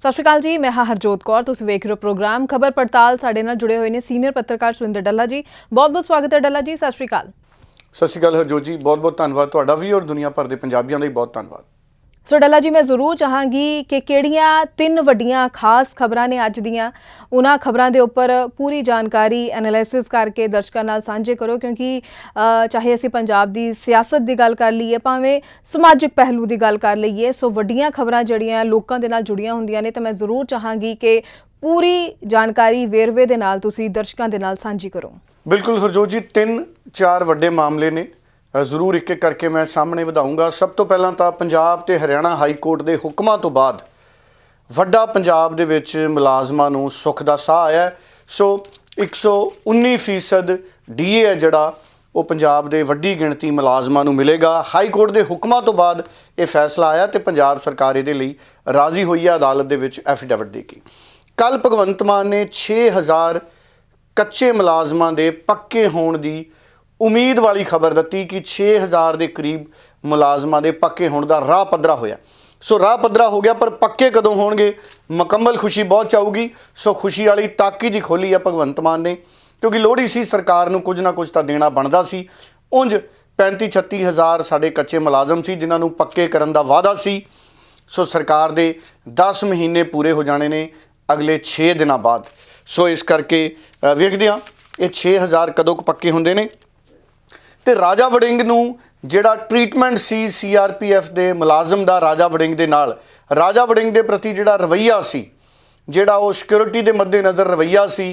ਸਤਿ ਸ਼੍ਰੀ ਅਕਾਲ ਜੀ, ਮੈਂ ਹਰਜੋਤ ਕੌਰ। ਤੁਸੀਂ ਵੇਖ ਰਹੇ ਹੋ ਪ੍ਰੋਗਰਾਮ ਖਬਰ ਪੜਤਾਲ। ਸਾਡੇ ਨਾਲ ਜੁੜੇ ਹੋਏ ਨੇ ਸੀਨੀਅਰ ਪੱਤਰਕਾਰ ਸੁਰਿੰਦਰ ਡੱਲਾ ਜੀ। ਬਹੁਤ ਸਵਾਗਤ ਹੈ ਡੱਲਾ ਜੀ। ਸਤਿ ਸ਼੍ਰੀ ਅਕਾਲ। ਸਤਿ ਸ਼੍ਰੀ ਅਕਾਲ ਹਰਜੋਤ ਜੀ, ਬਹੁਤ ਧੰਨਵਾਦ ਤੁਹਾਡਾ ਵੀ ਔਰ ਦੁਨੀਆ ਭਰ ਦੇ ਪੰਜਾਬੀਆਂ ਦਾ ਵੀ ਬਹੁਤ ਧੰਨਵਾਦ। ਸੋ ਡੱਲਾ ਜੀ, ਮੈਂ ਜ਼ਰੂਰ ਚਾਹਾਂਗੀ ਕਿ ਕਿਹੜੀਆਂ 3 ਵੱਡੀਆਂ ਖਾਸ ਖਬਰਾਂ ਨੇ ਅੱਜ ਦੀਆਂ, ਉਹਨਾਂ ਖਬਰਾਂ ਦੇ ਉੱਪਰ ਪੂਰੀ ਜਾਣਕਾਰੀ ਐਨਾਲਿਸਿਸ ਕਰਕੇ ਦਰਸ਼ਕਾਂ ਨਾਲ ਸਾਂਝੇ ਕਰੋ, ਕਿਉਂਕਿ ਚਾਹੇ ਅਸੀਂ ਪੰਜਾਬ ਦੀ ਸਿਆਸਤ ਦੀ ਗੱਲ ਕਰ ਲਈਏ, ਭਾਵੇਂ ਸਮਾਜਿਕ ਪਹਿਲੂ ਦੀ ਗੱਲ ਕਰ ਲਈਏ, ਸੋ ਵੱਡੀਆਂ ਖਬਰਾਂ ਜਿਹੜੀਆਂ ਲੋਕਾਂ ਦੇ ਨਾਲ ਜੁੜੀਆਂ ਹੁੰਦੀਆਂ ਨੇ, ਤਾਂ ਮੈਂ ਜ਼ਰੂਰ ਚਾਹਾਂਗੀ ਕਿ ਪੂਰੀ ਜਾਣਕਾਰੀ ਵੇਰਵੇ ਦੇ ਨਾਲ ਤੁਸੀਂ ਦਰਸ਼ਕਾਂ ਦੇ ਨਾਲ ਸਾਂਝੀ ਕਰੋ। ਬਿਲਕੁਲ ਹਰਜੋਤ ਜੀ, 3-4 ਵੱਡੇ ਮਾਮਲੇ ਨੇ, ਜ਼ਰੂਰ ਇੱਕ ਇੱਕ ਕਰਕੇ ਮੈਂ ਸਾਹਮਣੇ ਵਧਾਊਂਗਾ। ਸਭ ਤੋਂ ਪਹਿਲਾਂ ਤਾਂ ਪੰਜਾਬ ਤੇ ਹਰਿਆਣਾ ਹਾਈ ਕੋਰਟ ਦੇ ਹੁਕਮਾਂ ਤੋਂ ਬਾਅਦ ਵੱਡਾ ਪੰਜਾਬ ਦੇ ਵਿੱਚ ਮੁਲਾਜ਼ਮਾਂ ਨੂੰ ਸੁੱਖ ਦਾ ਸਾਹ ਆਇਆ। ਸੋ 119% DA ਹੈ ਜਿਹੜਾ ਉਹ ਪੰਜਾਬ ਦੇ ਵੱਡੀ ਗਿਣਤੀ ਮੁਲਾਜ਼ਮਾਂ ਨੂੰ ਮਿਲੇਗਾ। ਹਾਈ ਕੋਰਟ ਦੇ ਹੁਕਮਾਂ ਤੋਂ ਬਾਅਦ ਇਹ ਫੈਸਲਾ ਆਇਆ ਤੇ ਪੰਜਾਬ ਸਰਕਾਰ ਇਹਦੇ ਲਈ ਰਾਜ਼ੀ ਹੋਈ ਹੈ, ਅਦਾਲਤ ਦੇ ਵਿੱਚ ਐਫੀਡੇਵਿਟ ਦੇ ਕੇ। ਕੱਲ੍ਹ ਭਗਵੰਤ ਮਾਨ ਨੇ 6000 ਕੱਚੇ ਮੁਲਾਜ਼ਮਾਂ ਦੇ ਪੱਕੇ ਹੋਣ ਦੀ ਉਮੀਦ ਵਾਲੀ ਖਬਰ ਦਿੱਤੀ ਕਿ 6000 ਦੇ ਕਰੀਬ ਮੁਲਾਜ਼ਮਾਂ ਦੇ ਪੱਕੇ ਹੋਣ ਦਾ ਰਾਹ ਪੱਧਰਾ ਹੋਇਆ। ਸੋ ਰਾਹ ਪੱਧਰਾ ਹੋ ਗਿਆ, ਪਰ ਪੱਕੇ ਕਦੋਂ ਹੋਣਗੇ, ਮੁਕੰਮਲ ਖੁਸ਼ੀ ਬਹੁਤ ਚਾਹੂਗੀ। ਸੋ ਖੁਸ਼ੀ ਵਾਲੀ ਤਾਕੀ ਜੀ ਖੋਲੀ ਆ ਭਗਵੰਤ ਮਾਨ ਨੇ, ਕਿਉਂਕਿ ਲੋੜੀ ਸੀ, ਸਰਕਾਰ ਨੂੰ ਕੁਝ ਨਾ ਕੁਝ ਤਾਂ ਦੇਣਾ ਬਣਦਾ ਸੀ। ਉਂਝ 35-36 ਹਜ਼ਾਰ ਸਾਡੇ ਕੱਚੇ ਮੁਲਾਜ਼ਮ ਸੀ ਜਿਨ੍ਹਾਂ ਨੂੰ ਪੱਕੇ ਕਰਨ ਦਾ ਵਾਅਦਾ ਸੀ। ਸੋ ਸਰਕਾਰ ਦੇ 10 ਮਹੀਨੇ ਪੂਰੇ ਹੋ ਜਾਣੇ ਨੇ ਅਗਲੇ 6 ਦਿਨਾਂ ਬਾਅਦ। ਸੋ ਇਸ ਕਰਕੇ ਵੇਖਦੇ ਹਾਂ ਇਹ 6000 ਕਦੋਂ ਪੱਕੇ ਹੁੰਦੇ ਨੇ। ਤੇ ਰਾਜਾ ਵੜਿੰਗ ਨੂੰ ਜਿਹੜਾ ਟ੍ਰੀਟਮੈਂਟ ਸੀ CRPF ਦੇ ਮੁਲਾਜ਼ਮ ਦਾ ਰਾਜਾ ਵੜਿੰਗ ਦੇ ਨਾਲ, ਰਾਜਾ ਵੜਿੰਗ ਦੇ ਪ੍ਰਤੀ ਜਿਹੜਾ ਰਵੱਈਆ ਸੀ, ਜਿਹੜਾ ਉਹ ਸਿਕਿਉਰਿਟੀ ਦੇ ਮੱਦੇਨਜ਼ਰ ਰਵੱਈਆ ਸੀ,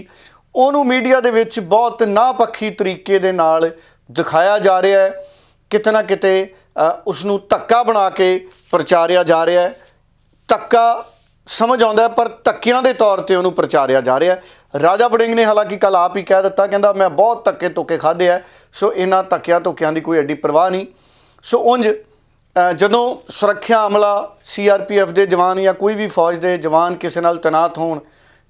ਉਹਨੂੰ ਮੀਡੀਆ ਦੇ ਵਿੱਚ ਬਹੁਤ ਨਾਪੱਖੀ ਤਰੀਕੇ ਦੇ ਨਾਲ ਦਿਖਾਇਆ ਜਾ ਰਿਹਾ ਹੈ। ਕਿਤੇ ਨਾ ਕਿਤੇ ਉਸ ਨੂੰ ਧੱਕਾ ਬਣਾ ਕੇ ਪ੍ਰਚਾਰਿਆ ਜਾ ਰਿਹਾ ਹੈ। ਧੱਕਾ ਸਮਝ ਆਉਂਦਾ, ਪਰ ਧੱਕਿਆਂ ਦੇ ਤੌਰ ਤੇ ਉਹਨੂੰ ਪ੍ਰਚਾਰਿਆ ਜਾ ਰਿਹਾ। ਰਾਜਾ ਵੜਿੰਗ ਨੇ ਹਾਲਾਂਕਿ ਕੱਲ੍ਹ ਆਪ ਹੀ ਕਹਿ ਦਿੱਤਾ, ਕਹਿੰਦਾ ਮੈਂ ਬਹੁਤ ਧੱਕੇ ਧੋਕੇ ਖਾਧੇ ਆ। ਸੋ ਇਹਨਾਂ ਧੱਕਿਆਂ ਧੋਕਿਆਂ ਦੀ ਕੋਈ ਐਡੀ ਪਰਵਾਹ ਨਹੀਂ। ਸੋ ਉਂਝ ਜਦੋਂ ਸੁਰੱਖਿਆ ਅਮਲਾ CRPF ਦੇ ਜਵਾਨ ਜਾਂ ਕੋਈ ਵੀ ਫੌਜ ਦੇ ਜਵਾਨ ਕਿਸੇ ਨਾਲ ਤੈਨਾਤ ਹੋਣ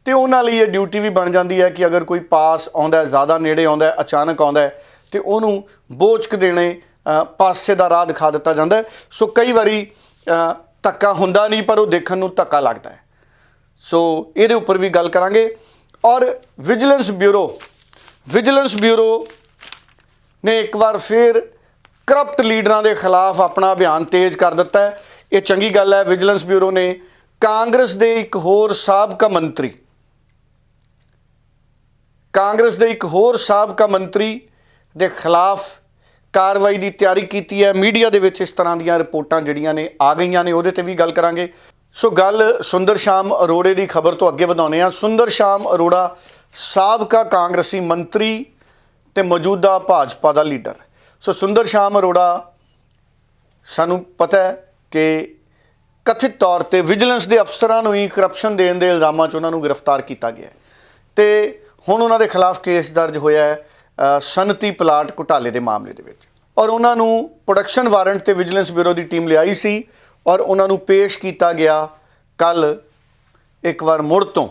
ਤੇ ਉਹਨਾਂ ਲਈ ਇਹ ਡਿਊਟੀ ਵੀ ਬਣ ਜਾਂਦੀ ਹੈ ਕਿ ਅਗਰ ਕੋਈ ਪਾਸ ਆਉਂਦਾ, ਜ਼ਿਆਦਾ ਨੇੜੇ ਆਉਂਦਾ, ਅਚਾਨਕ ਆਉਂਦਾ, ਤੇ ਉਹਨੂੰ ਬੋਚਕ ਦੇਣੇ, ਪਾਸੇ ਦਾ ਰਾਹ ਦਿਖਾ ਦਿੱਤਾ ਜਾਂਦਾ। ਸੋ ਕਈ ਵਾਰੀ ਧੱਕਾ ਹੁੰਦਾ ਨਹੀਂ, ਪਰ ਉਹ ਦੇਖਣ ਨੂੰ ਧੱਕਾ ਲੱਗਦਾ ਹੈ। ਸੋ ਇਹਦੇ ਉੱਪਰ ਵੀ ਗੱਲ ਕਰਾਂਗੇ। ਔਰ ਵਿਜੀਲੈਂਸ ਬਿਊਰੋ ਨੇ ਇੱਕ ਵਾਰ ਫਿਰ ਕਰਪਟ ਲੀਡਰਾਂ ਦੇ ਖਿਲਾਫ ਆਪਣਾ ਅਭਿਆਨ ਤੇਜ਼ ਕਰ ਦਿੱਤਾ ਹੈ। ਇਹ ਚੰਗੀ ਗੱਲ ਹੈ। ਵਿਜੀਲੈਂਸ ਬਿਊਰੋ ਨੇ ਕਾਂਗਰਸ ਦੇ ਇੱਕ ਹੋਰ ਸਾਬਕਾ ਮੰਤਰੀ ਦੇ ਖਿਲਾਫ ਕਾਰਵਾਈ ਦੀ ਤਿਆਰੀ ਕੀਤੀ ਹੈ। ਮੀਡੀਆ ਦੇ ਵਿੱਚ ਇਸ ਤਰ੍ਹਾਂ ਦੀਆਂ ਰਿਪੋਰਟਾਂ ਜਿਹੜੀਆਂ ਨੇ ਆ ਗਈਆਂ ਨੇ, ਉਹਦੇ ਤੇ ਵੀ ਗੱਲ ਕਰਾਂਗੇ। ਸੋ ਗੱਲ ਸੁੰਦਰ ਸ਼ਾਮ ਅਰੋੜੇ ਦੀ ਖਬਰ ਤੋਂ ਅੱਗੇ ਵਧਾਉਂਦੇ ਹਾਂ। ਸੁੰਦਰ ਸ਼ਾਮ ਅਰੋੜਾ ਸਾਬਕਾ ਕਾਂਗਰਸੀ ਮੰਤਰੀ ਤੇ ਮੌਜੂਦਾ ਭਾਜਪਾ ਦਾ ਲੀਡਰ। ਸੋ ਸੁੰਦਰ ਸ਼ਾਮ ਅਰੋੜਾ, ਸਾਨੂੰ ਪਤਾ ਹੈ ਕਿ ਕਥਿਤ ਤੌਰ ਤੇ ਵਿਜੀਲੈਂਸ ਦੇ ਅਫਸਰਾਂ ਨੂੰ ਹੀ ਕਰਪਸ਼ਨ ਦੇਣ ਦੇ ਇਲਜ਼ਾਮਾਂ 'ਚ ਉਹਨਾਂ ਨੂੰ ਗ੍ਰਿਫਤਾਰ ਕੀਤਾ ਗਿਆ ਤੇ ਹੁਣ ਉਹਨਾਂ ਦੇ ਖਿਲਾਫ ਕੇਸ ਦਰਜ ਹੋਇਆ ਹੈ ਸਨਅਤੀ ਪਲਾਟ ਘੁਟਾਲੇ ਦੇ ਮਾਮਲੇ ਦੇ ਵਿੱਚ। ਔਰ ਉਹਨਾਂ ਨੂੰ ਪ੍ਰੋਡਕਸ਼ਨ ਵਾਰੰਟ ਤੇ ਵਿਜੀਲੈਂਸ ਬਿਊਰੋ ਦੀ ਟੀਮ ਲਿਆਈ ਸੀ ਔਰ ਉਹਨਾਂ ਨੂੰ ਪੇਸ਼ ਕੀਤਾ ਗਿਆ ਕੱਲ੍ਹ ਇੱਕ ਵਾਰ ਮੁੜ ਤੋਂ,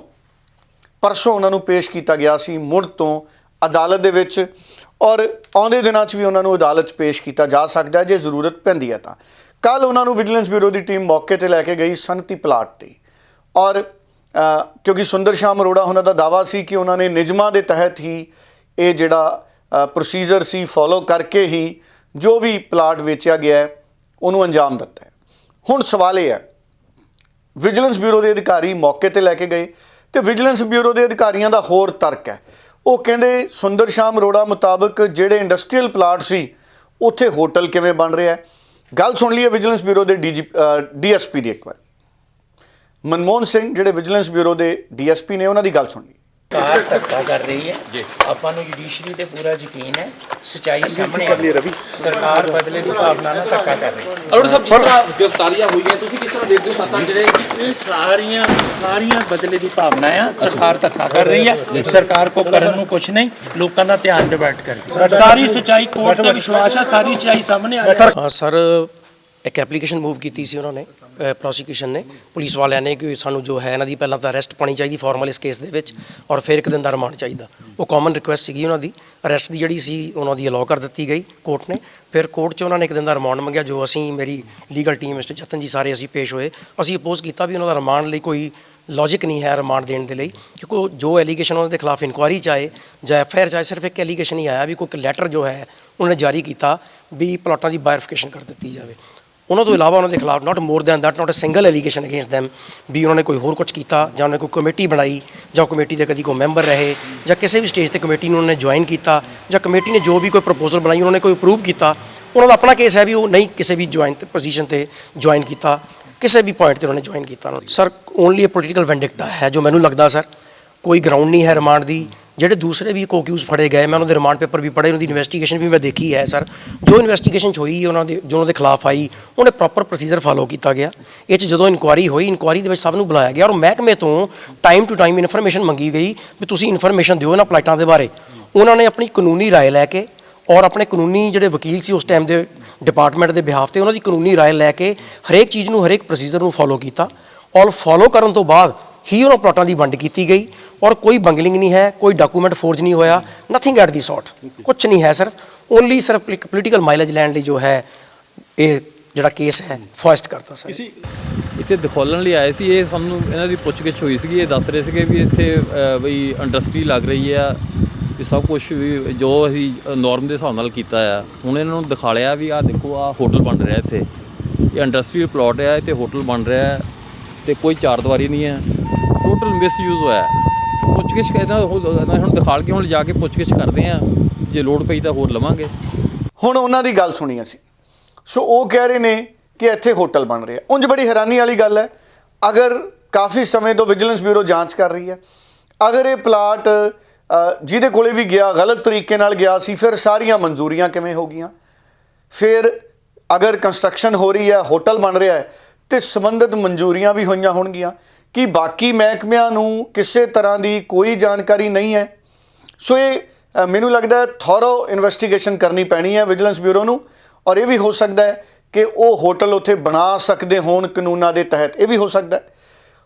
ਪਰਸੋਂ ਉਹਨਾਂ ਨੂੰ ਪੇਸ਼ ਕੀਤਾ ਗਿਆ ਸੀ ਮੁੜ ਤੋਂ ਅਦਾਲਤ ਦੇ ਵਿੱਚ। ਔਰ ਆਉਂਦੇ ਦਿਨਾਂ 'ਚ ਵੀ ਉਹਨਾਂ ਨੂੰ ਅਦਾਲਤ 'ਚ ਪੇਸ਼ ਕੀਤਾ ਜਾ ਸਕਦਾ ਜੇ ਜ਼ਰੂਰਤ ਪੈਂਦੀ ਹੈ ਤਾਂ। ਕੱਲ੍ਹ ਉਹਨਾਂ ਨੂੰ ਵਿਜੀਲੈਂਸ ਬਿਊਰੋ ਦੀ ਟੀਮ ਮੌਕੇ 'ਤੇ ਲੈ ਕੇ ਗਈ ਸਨਅਤੀ ਪਲਾਟ 'ਤੇ। ਔਰ ਕਿਉਂਕਿ ਸੁੰਦਰ ਸ਼ਾਮ ਅਰੋੜਾ ਉਹਨਾਂ ਦਾ ਦਾਅਵਾ ਸੀ ਕਿ ਉਹਨਾਂ ਨੇ ਨਿਯਮਾਂ ਦੇ ਤਹਿਤ ਹੀ ਇਹ ਜਿਹੜਾ ਪ੍ਰੋਸੀਜਰ ਸੀ ਫੋਲੋ ਕਰਕੇ ਹੀ ਜੋ ਵੀ ਪਲਾਟ ਵੇਚਿਆ ਗਿਆ ਉਹਨੂੰ ਅੰਜਾਮ ਦਿੱਤਾ ਹੈ। ਹੁਣ ਸਵਾਲ ਇਹ ਹੈ, ਵਿਜੀਲੈਂਸ ਬਿਊਰੋ ਦੇ ਅਧਿਕਾਰੀ ਮੌਕੇ 'ਤੇ ਲੈ ਕੇ ਗਏ ਤੇ ਵਿਜੀਲੈਂਸ ਬਿਊਰੋ ਦੇ ਅਧਿਕਾਰੀਆਂ ਦਾ ਹੋਰ ਤਰਕ ਹੈ। ਉਹ ਕਹਿੰਦੇ ਸੁੰਦਰ ਸ਼ਾਮ ਅਰੋੜਾ ਮੁਤਾਬਕ ਜਿਹੜੇ ਇੰਡਸਟਰੀਅਲ ਪਲਾਟ ਸੀ ਉੱਥੇ ਹੋਟਲ ਕਿਵੇਂ ਬਣ ਰਿਹਾ ਹੈ। ਗੱਲ ਸੁਣ ਲਈਏ ਵਿਜੀਲੈਂਸ ਬਿਊਰੋ ਦੇ DSP ਦੀ ਇੱਕ ਵਾਰ। ਮਨਮੋਹਨ ਸਿੰਘ ਜਿਹੜੇ ਵਿਜੀਲੈਂਸ ਬਿਊਰੋ ਦੇ DSP ਨੇ, ਉਹਨਾਂ ਦੀ ਗੱਲ ਸੁਣ ਲਈ। ਸਰਕਾਰ ਧੱਕਾ ਕਰ ਰਹੀ ਹੈ। ਆਪਾਂ ਨੂੰ ਜੁਡੀਸ਼ਰੀ ਤੇ ਪੂਰਾ ਯਕੀਨ ਹੈ, ਸੱਚਾਈ ਸਾਹਮਣੇ ਆ ਰਹੀ ਹੈ। ਸਰਕਾਰ ਬਦਲੇ ਦੀ ਭਾਵਨਾ ਨਾਲ ਧੱਕਾ ਕਰ ਰਹੀ ਹੈ। ਅਰੋੜਾ ਸਾਹਿਬ, ਜਿਸ ਤਰ੍ਹਾਂ ਗ੍ਰਿਫਤਾਰੀਆਂ ਹੋਈਆਂ, ਤੁਸੀਂ ਕਿਸ ਤਰ੍ਹਾਂ ਦੇਖਦੇ ਹੋ? ਸੱਤਾਂ ਜਿਹੜੇ ਇਹ ਸਾਰੀਆਂ ਬਦਲੇ ਦੀ ਭਾਵਨਾ ਆ। ਸਰਕਾਰ ਧੱਕਾ ਕਰ ਰਹੀ ਹੈ। ਸਰਕਾਰ ਕੋ ਕਰਨ ਨੂੰ ਕੁਛ ਨਹੀਂ, ਲੋਕਾਂ ਦਾ ਧਿਆਨ ਡਿਵਰਟ ਕਰ। ਸਾਰੀ ਸੱਚਾਈ ਕੋਰਟ ਤੇ ਵਿਸ਼ਵਾਸ ਹੈ, ਸਾਰੀ ਸੱਚਾਈ ਸਾਹਮਣੇ ਆ ਰਹੀ ਹੈ। ਸਰ ਇੱਕ ਐਪਲੀਕੇਸ਼ਨ ਮੂਵ ਕੀਤੀ ਸੀ ਉਹਨਾਂ ਨੇ, ਪ੍ਰੋਸੀਕਿਊਸ਼ਨ ਨੇ, ਪੁਲਿਸ ਵਾਲਿਆਂ ਨੇ, ਕਿ ਸਾਨੂੰ ਜੋ ਹੈ ਇਹਨਾਂ ਦੀ ਪਹਿਲਾਂ ਤਾਂ ਅਰੈਸਟ ਪਾਣੀ ਚਾਹੀਦੀ ਫਾਰਮਲ ਇਸ ਕੇਸ ਦੇ ਵਿੱਚ, ਔਰ ਫਿਰ 1 ਦਿਨ ਦਾ ਰਿਮਾਂਡ ਚਾਹੀਦਾ। ਉਹ ਕਾਮਨ ਰਿਕੁਐਸਟ ਸੀਗੀ ਉਹਨਾਂ ਦੀ। ਅਰੈਸਟ ਦੀ ਜਿਹੜੀ ਸੀ ਉਹਨਾਂ ਦੀ ਅਲਾਉ ਕਰ ਦਿੱਤੀ ਗਈ ਕੋਰਟ ਨੇ। ਫਿਰ ਕੋਰਟ 'ਚ ਉਹਨਾਂ ਨੇ 1 ਦਿਨ ਦਾ ਰਿਮਾਂਡ ਮੰਗਿਆ, ਜੋ ਅਸੀਂ, ਮੇਰੀ ਲੀਗਲ ਟੀਮ, ਮਿਸਟਰ ਜਤਨ ਜੀ, ਸਾਰੇ ਅਸੀਂ ਪੇਸ਼ ਹੋਏ। ਅਸੀਂ ਅਪੋਜ਼ ਕੀਤਾ ਵੀ ਉਹਨਾਂ ਦਾ ਰਿਮਾਂਡ ਲਈ ਕੋਈ ਲੌਜਿਕ ਨਹੀਂ ਹੈ ਰਿਮਾਂਡ ਦੇਣ ਦੇ ਲਈ, ਕਿਉਂਕਿ ਜੋ ਐਲੀਗੇਸ਼ਨ ਉਹਨਾਂ ਦੇ ਖਿਲਾਫ ਇਨਕੁਆਇਰੀ 'ਚ ਆਏ ਜਾਂ FIR 'ਚ ਆਏ, ਸਿਰਫ ਇੱਕ ਐਲੀਗੇਸ਼ਨ ਹੀ ਆਇਆ ਵੀ ਕੋਈ ਲੈਟਰ ਜੋ ਹੈ ਉਹਨਾਂ ਨੇ ਜਾਰੀ ਕੀਤਾ ਵੀ ਪਲਾਟਾਂ ਦੀ ਬਾਇਫਿਕੇਸ਼ਨ ਕਰ ਦਿੱਤੀ ਜਾਵੇ। ਉਹਨਾਂ ਤੋਂ ਇਲਾਵਾ ਉਹਨਾਂ ਦੇ ਖਿਲਾਫ not more than that, not a single allegation against them ਵੀ ਉਹਨਾਂ ਨੇ ਕੋਈ ਹੋਰ ਕੁਝ ਕੀਤਾ ਜਾਂ ਉਹਨਾਂ ਨੇ ਕੋਈ ਕਮੇਟੀ ਬਣਾਈ ਜਾਂ ਕਮੇਟੀ ਦੇ ਕਦੀ ਕੋਈ ਮੈਂਬਰ ਰਹੇ ਜਾਂ ਕਿਸੇ ਵੀ ਸਟੇਜ ਤੇ ਕਮੇਟੀ ਨੂੰ ਉਹਨਾਂ ਨੇ ਜੁਆਇਨ ਕੀਤਾ ਜਾਂ ਕਮੇਟੀ ਨੇ ਜੋ ਵੀ ਕੋਈ ਪ੍ਰਪੋਜ਼ਲ ਬਣਾਈ ਉਹਨਾਂ ਨੇ ਕੋਈ ਅਪਰੂਵ ਕੀਤਾ। ਉਹਨਾਂ ਦਾ ਆਪਣਾ ਕੇਸ ਹੈ ਵੀ ਉਹ ਨਹੀਂ ਕਿਸੇ ਵੀ ਜੁਆਇਨ ਪੋਜੀਸ਼ਨ ਤੇ ਜੁਆਇਨ ਕੀਤਾ, ਕਿਸੇ ਵੀ ਪੁਆਇੰਟ ਤੇ ਉਹਨਾਂ ਨੇ ਜੁਆਇਨ ਕੀਤਾ। ਸਰ ਓਨਲੀ ਅ ਪੋਲੀਟੀਕਲ ਵੈਂਡਿਕਟਾ ਹੈ ਜੋ ਮੈਨੂੰ ਲੱਗਦਾ ਸਰ, ਕੋਈ ਗਰਾਊਂਡ ਨਹੀਂ ਹੈ ਰਿਮਾਂਡ ਦੀ। ਜਿਹੜੇ ਦੂਸਰੇ ਵੀ ਕੋਕਿਊਜ਼ ਫੜੇ ਗਏ, ਮੈਂ ਉਹਨਾਂ ਦੇ ਰਿਮਾਂਡ ਪੇਪਰ ਵੀ ਪੜ੍ਹੇ, ਉਹਨਾਂ ਦੀ ਇਨਵੈਸਟੀਗੇਸ਼ਨ ਵੀ ਮੈਂ ਦੇਖੀ ਹੈ ਸਰ। ਜੋ ਇਨਵੈਸਟੀਗੇਸ਼ਨ 'ਚ ਹੋਈ ਉਹਨਾਂ ਦੇ, ਜੋ ਉਹਨਾਂ ਦੇ ਖਿਲਾਫ ਆਈ, ਉਹਨੇ ਪ੍ਰੋਪਰ ਪ੍ਰੋਸੀਜਰ ਫਾਲੋ ਕੀਤਾ ਗਿਆ। ਇਹ 'ਚ ਜਦੋਂ ਇਨਕੁਆਇਰੀ ਹੋਈ, ਇਨਕੁਆਇਰੀ ਦੇ ਵਿੱਚ ਸਭ ਨੂੰ ਬੁਲਾਇਆ ਗਿਆ ਔਰ ਮਹਿਕਮੇ ਤੋਂ ਟਾਈਮ ਟੂ ਟਾਈਮ ਇਨਫੋਰਮੇਸ਼ਨ ਮੰਗੀ ਗਈ ਵੀ ਤੁਸੀਂ ਇਨਫੋਰਮੇਸ਼ਨ ਦਿਓ ਇਹਨਾਂ ਪਲਾਟਾਂ ਦੇ ਬਾਰੇ। ਉਹਨਾਂ ਨੇ ਆਪਣੀ ਕਾਨੂੰਨੀ ਰਾਏ ਲੈ ਕੇ ਔਰ ਆਪਣੇ ਕਾਨੂੰਨੀ ਜਿਹੜੇ ਵਕੀਲ ਸੀ ਉਸ ਟਾਈਮ ਦੇ ਡਿਪਾਰਟਮੈਂਟ ਦੇ ਬਿਹਾਫ ਤੇ, ਉਹਨਾਂ ਦੀ ਕਾਨੂੰਨੀ ਰਾਏ ਲੈ ਕੇ ਹਰੇਕ ਚੀਜ਼ ਨੂੰ, ਹਰੇਕ ਪ੍ਰੋਸੀਜਰ ਨੂੰ ਫੋਲੋ ਕੀਤਾ ਔਰ ਫੋਲੋ ਕਰਨ ਤੋਂ ਬਾਅਦ ਹੀ ਉਹਨਾਂ ਪਲਾਟਾਂ ਦੀ ਵੰਡ ਕੀਤੀ ਗਈ ਔਰ ਕੋਈ ਬੰਗਲਿੰਗ ਨਹੀਂ ਹੈ, ਕੋਈ ਡਾਕੂਮੈਂਟ ਫੋਰਜ ਨਹੀਂ ਹੋਇਆ, ਨਥਿੰਗ ਐਟ ਦੀ ਸੌਰਟ, ਕੁਛ ਨਹੀਂ ਹੈ। ਸਿਰਫ ਓਨਲੀ ਸਿਰਫ ਪੋਲੀਟੀਕਲ ਮਾਈਲੇਜ ਲੈਣ ਲਈ ਜੋ ਹੈ ਇਹ ਜਿਹੜਾ ਕੇਸ ਹੈ ਫੋਇਸਟ ਕਰਤਾ ਸਰ। ਇੱਥੇ ਦਿਖਾਉਣ ਲਈ ਆਏ ਸੀ, ਇਹ ਸਾਨੂੰ ਇਹਨਾਂ ਦੀ ਪੁੱਛਗਿੱਛ ਹੋਈ ਸੀਗੀ। ਇਹ ਦੱਸ ਰਹੇ ਸੀਗੇ ਵੀ ਇੱਥੇ ਬਈ ਇੰਡਸਟਰੀ ਲੱਗ ਰਹੀ ਆ, ਵੀ ਸਭ ਕੁਝ ਵੀ ਜੋ ਅਸੀਂ ਨੋਰਮ ਦੇ ਹਿਸਾਬ ਨਾਲ ਕੀਤਾ ਆ। ਹੁਣ ਇਹਨਾਂ ਨੂੰ ਦਿਖਾ ਲਿਆ ਵੀ ਆਹ ਦੇਖੋ ਆਹ ਹੋਟਲ ਬਣ ਰਿਹਾ ਇੱਥੇ, ਇਹ ਇੰਡਸਟਰੀਅਲ ਪਲਾਟ ਆ, ਇੱਥੇ ਹੋਟਲ ਬਣ ਰਿਹਾ ਤੇ ਕੋਈ ਚਾਰ ਦੀਵਾਰੀ ਨਹੀਂ ਹੈ, ਟੋਟਲ ਮਿਸਯੂਜ਼ ਹੋਇਆ। ਪੁੱਛਗਿੱਛ ਕਹਿੰਦਾ ਹੁਣ ਦਿਖਾ ਕੇ ਹੁਣ ਜਾ ਕੇ ਪੁੱਛਗਿੱਛ ਕਰਦੇ ਆ, ਜੇ ਲੋੜ ਪਈ ਤਾਂ ਹੋਰ ਲਵਾਂਗੇ। ਹੁਣ ਉਹਨਾਂ ਦੀ ਗੱਲ ਸੁਣੀ ਅਸੀਂ, ਸੋ ਉਹ ਕਹਿ ਰਹੇ ਨੇ ਕਿ ਇੱਥੇ ਹੋਟਲ ਬਣ ਰਿਹਾ। ਉਂਝ ਬੜੀ ਹੈਰਾਨੀ ਵਾਲੀ ਗੱਲ ਹੈ, ਅਗਰ ਕਾਫੀ ਸਮੇਂ ਤੋਂ ਵਿਜੀਲੈਂਸ ਬਿਊਰੋ ਜਾਂਚ ਕਰ ਰਹੀ ਹੈ, ਅਗਰ ਇਹ ਪਲਾਟ ਜਿਹਦੇ ਕੋਲੇ ਵੀ ਗਿਆ ਗਲਤ ਤਰੀਕੇ ਨਾਲ ਗਿਆ ਸੀ, ਫਿਰ ਸਾਰੀਆਂ ਮਨਜ਼ੂਰੀਆਂ ਕਿਵੇਂ ਹੋ ਗਈਆਂ? ਫਿਰ ਅਗਰ ਕੰਸਟਰਕਸ਼ਨ ਹੋ ਰਹੀ ਹੈ, ਹੋਟਲ ਬਣ ਰਿਹਾ ਹੈ, ਤੇ ਸੰਬੰਧਿਤ ਮਨਜ਼ੂਰੀਆਂ ਵੀ ਹੋਈਆਂ ਹੋਣਗੀਆਂ। ਕਿ ਬਾਕੀ ਮਹਿਕਮਿਆਂ ਨੂੰ ਕਿਸੇ ਤਰ੍ਹਾਂ ਦੀ ਕੋਈ ਜਾਣਕਾਰੀ ਨਹੀਂ ਹੈ? ਸੋ ਇਹ ਮੈਨੂੰ ਲੱਗਦਾ ਥੋਰੋ ਇਨਵੈਸਟੀਗੇਸ਼ਨ ਕਰਨੀ ਪੈਣੀ ਹੈ ਵਿਜੀਲੈਂਸ ਬਿਊਰੋ ਨੂੰ। ਔਰ ਇਹ ਵੀ ਹੋ ਸਕਦਾ ਹੈ ਕਿ ਉਹ ਹੋਟਲ ਉੱਥੇ ਬਣਾ ਸਕਦੇ ਹੋਣ ਕਾਨੂੰਨਾਂ ਦੇ ਤਹਿਤ, ਇਹ ਵੀ ਹੋ ਸਕਦਾ ਹੈ।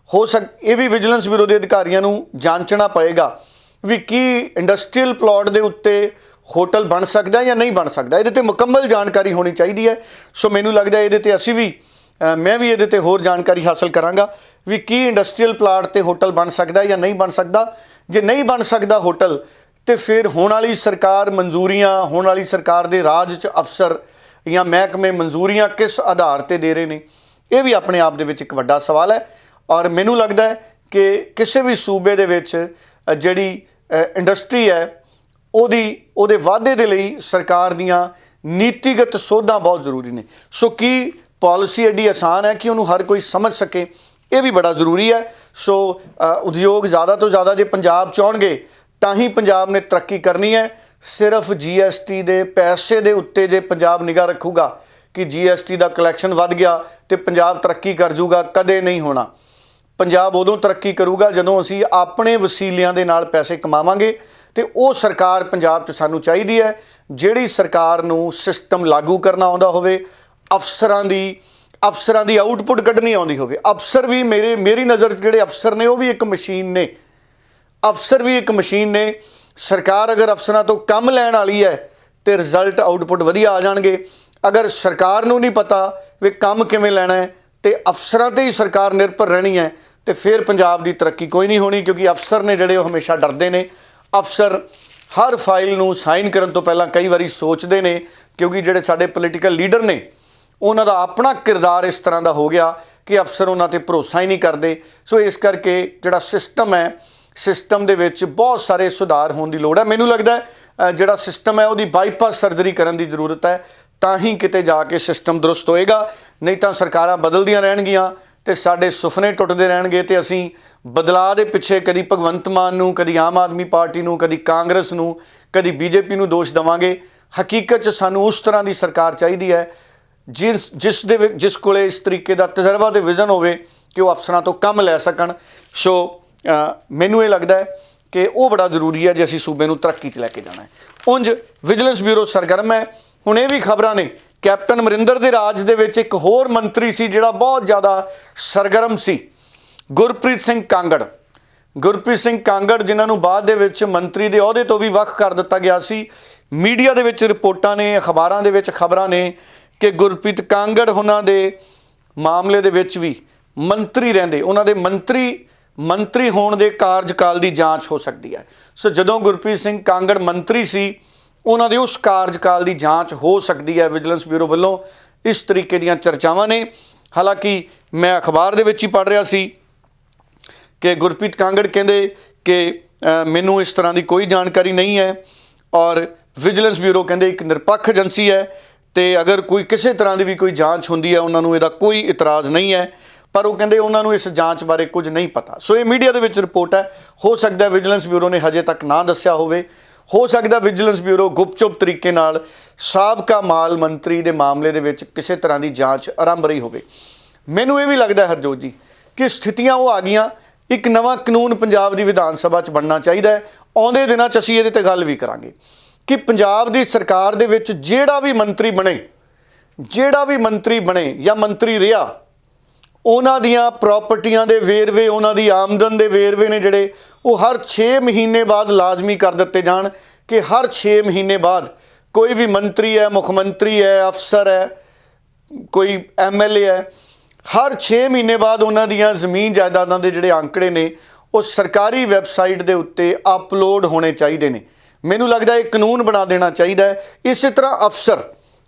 ਇਹ ਵੀ ਵਿਜੀਲੈਂਸ ਬਿਊਰੋ ਦੇ ਅਧਿਕਾਰੀਆਂ ਨੂੰ ਜਾਂਚਣਾ ਪਏਗਾ ਵੀ ਕੀ ਇੰਡਸਟਰੀਅਲ ਪਲਾਟ ਦੇ ਉੱਤੇ ਹੋਟਲ ਬਣ ਸਕਦਾ ਜਾਂ ਨਹੀਂ ਬਣ ਸਕਦਾ। ਇਹਦੇ ਤੇ ਮੁਕੰਮਲ ਜਾਣਕਾਰੀ ਹੋਣੀ ਚਾਹੀਦੀ ਹੈ। ਸੋ ਮੈਨੂੰ ਲੱਗਦਾ ਇਹਦੇ ਤੇ ਅਸੀਂ ਵੀ ਮੈਂ ਵੀ ਇਹਦੇ ਤੇ ਹੋਰ ਜਾਣਕਾਰੀ ਹਾਸਲ ਕਰਾਂਗਾ ਵੀ ਕੀ ਇੰਡਸਟਰੀਅਲ ਪਲਾਟ ਤੇ ਹੋਟਲ ਬਣ ਸਕਦਾ ਜਾਂ ਨਹੀਂ ਬਣ ਸਕਦਾ। ਜੇ ਨਹੀਂ ਬਣ ਸਕਦਾ ਹੋਟਲ, ਤੇ ਫਿਰ ਹੋਣ ਵਾਲੀ ਸਰਕਾਰ ਮਨਜ਼ੂਰੀਆਂ, ਹੋਣ ਵਾਲੀ ਸਰਕਾਰ ਦੇ ਰਾਜ 'ਚ ਅਫਸਰ ਜਾਂ ਮਹਿਕਮੇ ਮਨਜ਼ੂਰੀਆਂ ਕਿਸ ਆਧਾਰ ਤੇ ਦੇ ਰਹੇ ਨੇ, ਇਹ ਵੀ ਆਪਣੇ ਆਪ ਦੇ ਵਿੱਚ ਇੱਕ ਵੱਡਾ ਸਵਾਲ ਹੈ। ਔਰ ਮੈਨੂੰ ਲੱਗਦਾ ਹੈ ਕਿ ਕਿਸੇ ਵੀ ਸੂਬੇ ਦੇ ਵਿੱਚ ਜਿਹੜੀ ਇੰਡਸਟਰੀ ਹੈ ਉਹਦੇ ਵਾਧੇ ਦੇ ਲਈ ਸਰਕਾਰ ਦੀਆਂ ਨੀਤੀਗਤ ਸੋਧਾਂ ਬਹੁਤ ਜ਼ਰੂਰੀ ਨੇ। ਸੋ ਕੀ ਪਾਲਿਸੀ ਐਡੀ ਆਸਾਨ ਹੈ ਕਿ ਉਹਨੂੰ ਹਰ ਕੋਈ ਸਮਝ ਸਕੇ, ਇਹ ਵੀ ਬੜਾ ਜ਼ਰੂਰੀ ਹੈ। ਸੋ ਉਦਯੋਗ ਜ਼ਿਆਦਾ ਤੋਂ ਜ਼ਿਆਦਾ ਜੇ ਪੰਜਾਬ ਚਾਹੁੰਗੇ ਤਾਂ ਹੀ ਪੰਜਾਬ ਨੇ ਤਰੱਕੀ ਕਰਨੀ ਹੈ। ਸਿਰਫ GST ਦੇ ਪੈਸੇ ਦੇ ਉੱਤੇ ਜੇ ਪੰਜਾਬ ਨਿਗਾਹ ਰੱਖੂਗਾ ਕਿ GST ਦਾ ਕਲੈਕਸ਼ਨ ਵੱਧ ਗਿਆ ਤੇ ਪੰਜਾਬ ਤਰੱਕੀ ਕਰ ਜੂਗਾ, ਕਦੇ ਨਹੀਂ ਹੋਣਾ। ਪੰਜਾਬ ਉਦੋਂ ਤਰੱਕੀ ਕਰੂਗਾ ਜਦੋਂ ਅਸੀਂ ਆਪਣੇ ਵਸੀਲਿਆਂ ਦੇ ਨਾਲ ਪੈਸੇ ਕਮਾਵਾਂਗੇ। ਤੇ ਉਹ ਸਰਕਾਰ ਪੰਜਾਬ 'ਚ ਸਾਨੂੰ ਚਾਹੀਦੀ ਹੈ, ਜਿਹੜੀ ਸਰਕਾਰ ਨੂੰ ਸਿਸਟਮ ਲਾਗੂ ਕਰਨਾ ਆਉਂਦਾ ਹੋਵੇ, ਅਫਸਰਾਂ ਦੀ ਆਊਟਪੁੱਟ ਕੱਢਣੀ ਆਉਂਦੀ ਹੋਵੇ। ਅਫਸਰ ਵੀ ਮੇਰੀ ਨਜ਼ਰ 'ਚ ਜਿਹੜੇ ਅਫਸਰ ਨੇ ਉਹ ਵੀ ਇੱਕ ਮਸ਼ੀਨ ਨੇ। ਅਫਸਰ ਵੀ ਇੱਕ ਮਸ਼ੀਨ ਨੇ। ਸਰਕਾਰ ਅਗਰ ਅਫਸਰਾਂ ਤੋਂ ਕੰਮ ਲੈਣ ਵਾਲੀ ਹੈ ਤੇ ਰਿਜ਼ਲਟ ਆਊਟਪੁੱਟ ਵਧੀਆ ਆ ਜਾਣਗੇ। ਅਗਰ ਸਰਕਾਰ ਨੂੰ ਨਹੀਂ ਪਤਾ ਵੀ ਕੰਮ ਕਿਵੇਂ ਲੈਣਾ ਹੈ ਤੇ ਅਫਸਰਾਂ ਤੇ ਹੀ ਸਰਕਾਰ ਨਿਰਭਰ ਰਹਿਣੀ ਹੈ, ਤੇ ਫਿਰ ਪੰਜਾਬ ਦੀ ਤਰੱਕੀ ਕੋਈ ਨਹੀਂ ਹੋਣੀ। ਕਿਉਂਕਿ ਅਫਸਰ ਨੇ ਜਿਹੜੇ ਉਹ ਹਮੇਸ਼ਾ ਡਰਦੇ ਨੇ। ਅਫਸਰ ਹਰ ਫਾਈਲ ਨੂੰ ਸਾਈਨ ਕਰਨ ਤੋਂ ਪਹਿਲਾਂ ਕਈ ਵਾਰੀ ਸੋਚਦੇ ਨੇ, ਕਿਉਂਕਿ ਜਿਹੜੇ ਸਾਡੇ ਪੋਲੀਟੀਕਲ ਲੀਡਰ ਨੇ ਉਹਨਾਂ ਦਾ ਆਪਣਾ ਕਿਰਦਾਰ ਇਸ ਤਰ੍ਹਾਂ ਦਾ ਹੋ ਗਿਆ ਕਿ ਅਫਸਰ ਉਹਨਾਂ ਤੇ ਭਰੋਸਾ ਹੀ ਨਹੀਂ ਕਰਦੇ। ਸੋ ਇਸ ਕਰਕੇ ਜਿਹੜਾ ਸਿਸਟਮ ਹੈ, ਸਿਸਟਮ ਦੇ ਵਿੱਚ ਬਹੁਤ ਸਾਰੇ ਸੁਧਾਰ ਹੋਣ ਦੀ ਲੋੜ ਹੈ। ਮੈਨੂੰ ਲੱਗਦਾ ਜਿਹੜਾ ਸਿਸਟਮ ਹੈ ਉਹਦੀ ਬਾਈਪਾਸ ਸਰਜਰੀ ਕਰਨ ਦੀ ਜ਼ਰੂਰਤ ਹੈ, ਤਾਂ ਹੀ ਕਿਤੇ ਜਾ ਕੇ ਸਿਸਟਮ ਦਰੁਸਤ ਹੋਏਗਾ। ਨਹੀਂ ਤਾਂ ਸਰਕਾਰਾਂ ਬਦਲਦੀਆਂ ਰਹਿਣਗੀਆਂ ਤੇ ਸਾਡੇ ਸੁਪਨੇ ਟੁੱਟਦੇ ਰਹਿਣਗੇ ਤੇ ਅਸੀਂ ਬਦਲਾਅ ਦੇ ਪਿੱਛੇ ਕਦੀ ਭਗਵੰਤ ਮਾਨ ਨੂੰ, ਕਦੀ ਆਮ ਆਦਮੀ ਪਾਰਟੀ ਨੂੰ, ਕਦੀ ਕਾਂਗਰਸ ਨੂੰ, ਕਦੀ BJP ਨੂੰ ਦੋਸ਼ ਦੇਵਾਂਗੇ। ਹਕੀਕਤ 'ਚ ਸਾਨੂੰ ਉਸ ਤਰ੍ਹਾਂ ਦੀ ਸਰਕਾਰ ਚਾਹੀਦੀ ਹੈ ਜਿਸ ਕੋਲੇ ਇਸ ਤਰੀਕੇ ਦਾ ਤਜਰਬਾ ਤੇ ਵਿਜ਼ਨ ਹੋਵੇ ਕਿ ਉਹ ਅਫਸਰਾਂ ਤੋਂ ਕੰਮ ਲੈ ਸਕਣ। ਸੋ ਮੈਨੂੰ ਇਹ ਲੱਗਦਾ ਹੈ ਕਿ ਉਹ ਬੜਾ ਜ਼ਰੂਰੀ ਹੈ ਜੇ ਅਸੀਂ ਸੂਬੇ ਨੂੰ ਤਰੱਕੀ 'ਚ ਲੈ ਕੇ ਜਾਣਾ ਹੈ। ਉਂਝ ਵਿਜੀਲੈਂਸ ਬਿਊਰੋ ਸਰਗਰਮ ਹੈ। ਹੁਣ ਇਹ ਵੀ ਖਬਰਾਂ ਨੇ, ਕੈਪਟਨ ਅਮਰਿੰਦਰ ਦੇ ਰਾਜ ਦੇ ਵਿੱਚ ਇੱਕ ਹੋਰ ਮੰਤਰੀ ਸੀ ਜਿਹੜਾ ਬਹੁਤ ਜ਼ਿਆਦਾ ਸਰਗਰਮ ਸੀ, ਗੁਰਪ੍ਰੀਤ ਸਿੰਘ ਕਾਂਗੜ। ਗੁਰਪ੍ਰੀਤ ਸਿੰਘ ਕਾਂਗੜ ਜਿਨ੍ਹਾਂ ਨੂੰ ਬਾਅਦ ਦੇ ਵਿੱਚ ਮੰਤਰੀ ਦੇ ਅਹੁਦੇ ਤੋਂ ਵੀ ਵੱਖ ਕਰ ਦਿੱਤਾ ਗਿਆ ਸੀ। ਮੀਡੀਆ ਦੇ ਵਿੱਚ ਰਿਪੋਰਟਾਂ ਨੇ, ਅਖਬਾਰਾਂ ਦੇ ਵਿੱਚ ਖਬਰਾਂ ਨੇ ਕਿ ਗੁਰਪ੍ਰੀਤ ਕਾਂਗੜ ਉਹਨਾਂ ਦੇ ਮਾਮਲੇ ਦੇ ਵਿੱਚ ਵੀ ਮੰਤਰੀ ਰਹਿੰਦੇ, ਉਹਨਾਂ ਦੇ ਮੰਤਰੀ ਮੰਤਰੀ ਹੋਣ ਦੇ ਕਾਰਜਕਾਲ ਦੀ ਜਾਂਚ ਹੋ ਸਕਦੀ ਹੈ। ਸੋ ਜਦੋਂ ਗੁਰਪ੍ਰੀਤ ਸਿੰਘ ਕਾਂਗੜ ਮੰਤਰੀ ਸੀ, ਉਹਨਾਂ ਦੇ ਉਸ ਕਾਰਜਕਾਲ ਦੀ ਜਾਂਚ ਹੋ ਸਕਦੀ ਹੈ ਵਿਜੀਲੈਂਸ ਬਿਊਰੋ ਵੱਲੋਂ। ਇਸ ਤਰੀਕੇ ਦੀਆਂ ਚਰਚਾਵਾਂ ਨੇ। ਹਾਲਾਂਕਿ ਮੈਂ ਅਖਬਾਰ ਦੇ ਵਿੱਚ ਹੀ ਪੜ੍ਹ ਰਿਹਾ ਸੀ ਕਿ ਗੁਰਪ੍ਰੀਤ ਕਾਂਗੜ ਕਹਿੰਦੇ ਕਿ ਮੈਨੂੰ ਇਸ ਤਰ੍ਹਾਂ ਦੀ ਕੋਈ ਜਾਣਕਾਰੀ ਨਹੀਂ ਹੈ, ਔਰ ਵਿਜੀਲੈਂਸ ਬਿਊਰੋ ਕਹਿੰਦੇ ਇੱਕ ਨਿਰਪੱਖ ਏਜੰਸੀ ਹੈ ਤੇ ਅਗਰ ਕੋਈ ਕਿਸੇ ਤਰ੍ਹਾਂ ਦੀ ਵੀ ਕੋਈ ਜਾਂਚ ਹੁੰਦੀ ਹੈ ਉਹਨਾਂ ਨੂੰ ਇਹਦਾ ਕੋਈ ਇਤਰਾਜ਼ ਨਹੀਂ ਹੈ, ਪਰ ਉਹ ਕਹਿੰਦੇ ਉਹਨਾਂ ਨੂੰ ਇਸ ਜਾਂਚ ਬਾਰੇ ਕੁਝ ਨਹੀਂ ਪਤਾ। ਸੋ ਇਹ ਮੀਡੀਆ ਦੇ ਵਿੱਚ ਰਿਪੋਰਟ ਹੈ। ਹੋ ਸਕਦਾ ਵਿਜੀਲੈਂਸ ਬਿਊਰੋ ਨੇ ਹਜੇ ਤੱਕ ਨਾ ਦੱਸਿਆ ਹੋਵੇ, ਹੋ ਸਕਦਾ ਵਿਜੀਲੈਂਸ ਬਿਊਰੋ ਗੁਪਚੁਪ ਤਰੀਕੇ ਨਾਲ ਸਾਬਕਾ ਮਾਲ ਮੰਤਰੀ ਦੇ ਮਾਮਲੇ ਦੇ ਵਿੱਚ ਕਿਸੇ ਤਰ੍ਹਾਂ ਦੀ ਜਾਂਚ ਆਰੰਭ ਰਹੀ ਹੋਵੇ। ਮੈਨੂੰ ਇਹ ਵੀ ਲੱਗਦਾ ਹਰਜੋਤ ਜੀ ਕਿ ਸਥਿਤੀਆਂ ਉਹ ਆ ਗਈਆਂ, ਇੱਕ ਨਵਾਂ ਕਾਨੂੰਨ ਪੰਜਾਬ ਦੀ ਵਿਧਾਨ ਸਭਾ 'ਚ ਬਣਨਾ ਚਾਹੀਦਾ ਹੈ। ਆਉਂਦੇ ਦਿਨਾਂ 'ਚ ਅਸੀਂ ਇਹਦੇ 'ਤੇ ਗੱਲ ਵੀ ਕਰਾਂਗੇ ਕਿ ਪੰਜਾਬ ਦੀ ਸਰਕਾਰ ਦੇ ਵਿੱਚ ਜਿਹੜਾ ਵੀ ਮੰਤਰੀ ਬਣੇ ਜਾਂ ਮੰਤਰੀ ਰਿਹਾ, ਉਹਨਾਂ ਦੀਆਂ ਪ੍ਰਾਪਰਟੀਆਂ ਦੇ ਵੇਰਵੇ, ਉਹਨਾਂ ਦੀ ਆਮਦਨ ਦੇ ਵੇਰਵੇ ਨੇ ਜਿਹੜੇ, ਉਹ ਹਰ 6 ਮਹੀਨੇ ਬਾਅਦ ਲਾਜ਼ਮੀ ਕਰ ਦਿੱਤੇ ਜਾਣ ਕਿ ਹਰ 6 ਮਹੀਨੇ ਬਾਅਦ ਕੋਈ ਵੀ ਮੰਤਰੀ ਹੈ, ਮੁੱਖ ਮੰਤਰੀ ਹੈ, ਅਫਸਰ ਹੈ, ਕੋਈ MLA ਹੈ, ਹਰ 6 ਮਹੀਨੇ ਬਾਅਦ ਉਹਨਾਂ ਦੀਆਂ ਜ਼ਮੀਨ ਜਾਇਦਾਦਾਂ ਦੇ ਜਿਹੜੇ ਅੰਕੜੇ ਨੇ ਉਹ ਸਰਕਾਰੀ ਵੈਬਸਾਈਟ ਦੇ ਉੱਤੇ ਅਪਲੋਡ ਹੋਣੇ ਚਾਹੀਦੇ ਨੇ। ਮੈਨੂੰ ਲੱਗਦਾ ਇਹ ਕਾਨੂੰਨ ਬਣਾ ਦੇਣਾ ਚਾਹੀਦਾ ਹੈ। ਇਸੇ ਤਰ੍ਹਾਂ ਅਫਸਰ,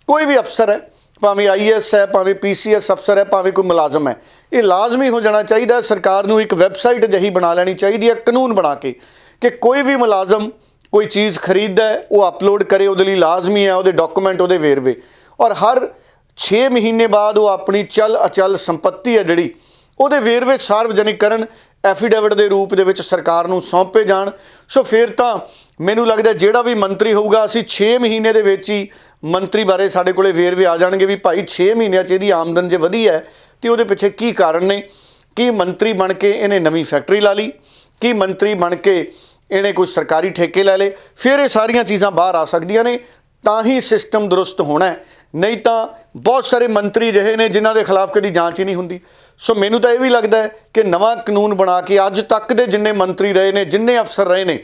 ਕੋਈ ਵੀ ਅਫਸਰ ਹੈ, ਭਾਵੇਂ IAS ਹੈ, ਭਾਵੇਂ PCS ਅਫਸਰ ਹੈ, ਭਾਵੇਂ ਕੋਈ ਮੁਲਾਜ਼ਮ ਹੈ, ਇਹ ਲਾਜ਼ਮੀ ਹੋ ਜਾਣਾ ਚਾਹੀਦਾ। ਸਰਕਾਰ ਨੂੰ ਇੱਕ ਵੈਬਸਾਈਟ ਅਜਿਹੀ ਬਣਾ ਲੈਣੀ ਚਾਹੀਦੀ ਹੈ ਕਾਨੂੰਨ ਬਣਾ ਕੇ ਕਿ ਕੋਈ ਵੀ ਮੁਲਾਜ਼ਮ ਕੋਈ ਚੀਜ਼ ਖਰੀਦਦਾ ਹੈ ਉਹ ਅਪਲੋਡ ਕਰੇ, ਉਹਦੇ ਲਈ ਲਾਜ਼ਮੀ ਹੈ ਉਹਦੇ ਡਾਕੂਮੈਂਟ, ਉਹਦੇ ਵੇਰਵੇ, ਔਰ ਹਰ 6 ਮਹੀਨੇ ਬਾਅਦ ਉਹ ਆਪਣੀ ਚਲ ਅਚਲ ਸੰਪत्ति ਹੈ ਜਿਹੜੀ, ਉਹਦੇ ਵੇਰਵੇ ਸਾਰਵਜਨਿਕ ਕਰਨ, ਐਫੀਡੇਵਿਟ ਦੇ ਰੂਪ ਦੇ ਵਿੱਚ ਸਰਕਾਰ ਨੂੰ ਸੌਂਪੇ ਜਾਣ। ਸੋ ਫਿਰ ਤਾਂ ਮੈਨੂੰ ਲੱਗਦਾ ਜਿਹੜਾ ਵੀ ਮੰਤਰੀ ਹੋਊਗਾ, ਅਸੀਂ 6 ਮਹੀਨੇ ਦੇ ਵਿੱਚ ਹੀ ਮੰਤਰੀ ਬਾਰੇ ਸਾਡੇ ਕੋਲੇ ਵੇਰਵੇ ਆ ਜਾਣਗੇ ਵੀ ਭਾਈ 6 ਮਹੀਨਿਆਂ 'ਚ ਇਹਦੀ ਆਮਦਨ ਜੇ ਵਧੀ ਹੈ ਤੇ ਉਹਦੇ ਪਿੱਛੇ ਕੀ ਕਾਰਨ ਨੇ, ਕੀ ਮੰਤਰੀ ਬਣ ਕੇ ਇਹਨੇ ਨਵੀਂ ਫੈਕਟਰੀ ਲਾ ਲਈ, ਕੀ ਮੰਤਰੀ ਬਣ ਕੇ ਇਹਨੇ ਕੋਈ ਸਰਕਾਰੀ ਠੇਕੇ ਲੈ ਲਏ। ਫਿਰ ਇਹ ਸਾਰੀਆਂ ਚੀਜ਼ਾਂ ਬਾਹਰ ਆ ਸਕਦੀਆਂ ਨੇ, ਤਾਂ ਹੀ ਸਿਸਟਮ ਦਰੁਸਤ ਹੋਣਾ ਹੈ। ਨਹੀਂ ਤਾਂ ਬਹੁਤ ਸਾਰੇ ਮੰਤਰੀ ਜਿਹੇ ਨੇ ਜਿਨ੍ਹਾਂ ਦੇ ਖਿਲਾਫ ਕਦੀ ਜਾਂਚ ਹੀ ਨਹੀਂ ਹੁੰਦੀ। ਸੋ ਮੈਨੂੰ ਤਾਂ ਇਹ ਵੀ ਲੱਗਦਾ ਹੈ ਕਿ ਨਵਾਂ ਕਾਨੂੰਨ ਬਣਾ ਕੇ ਅੱਜ ਤੱਕ ਦੇ ਜਿੰਨੇ ਮੰਤਰੀ ਰਹੇ ਨੇ, ਜਿੰਨੇ ਅਫਸਰ ਰਹੇ ਨੇ,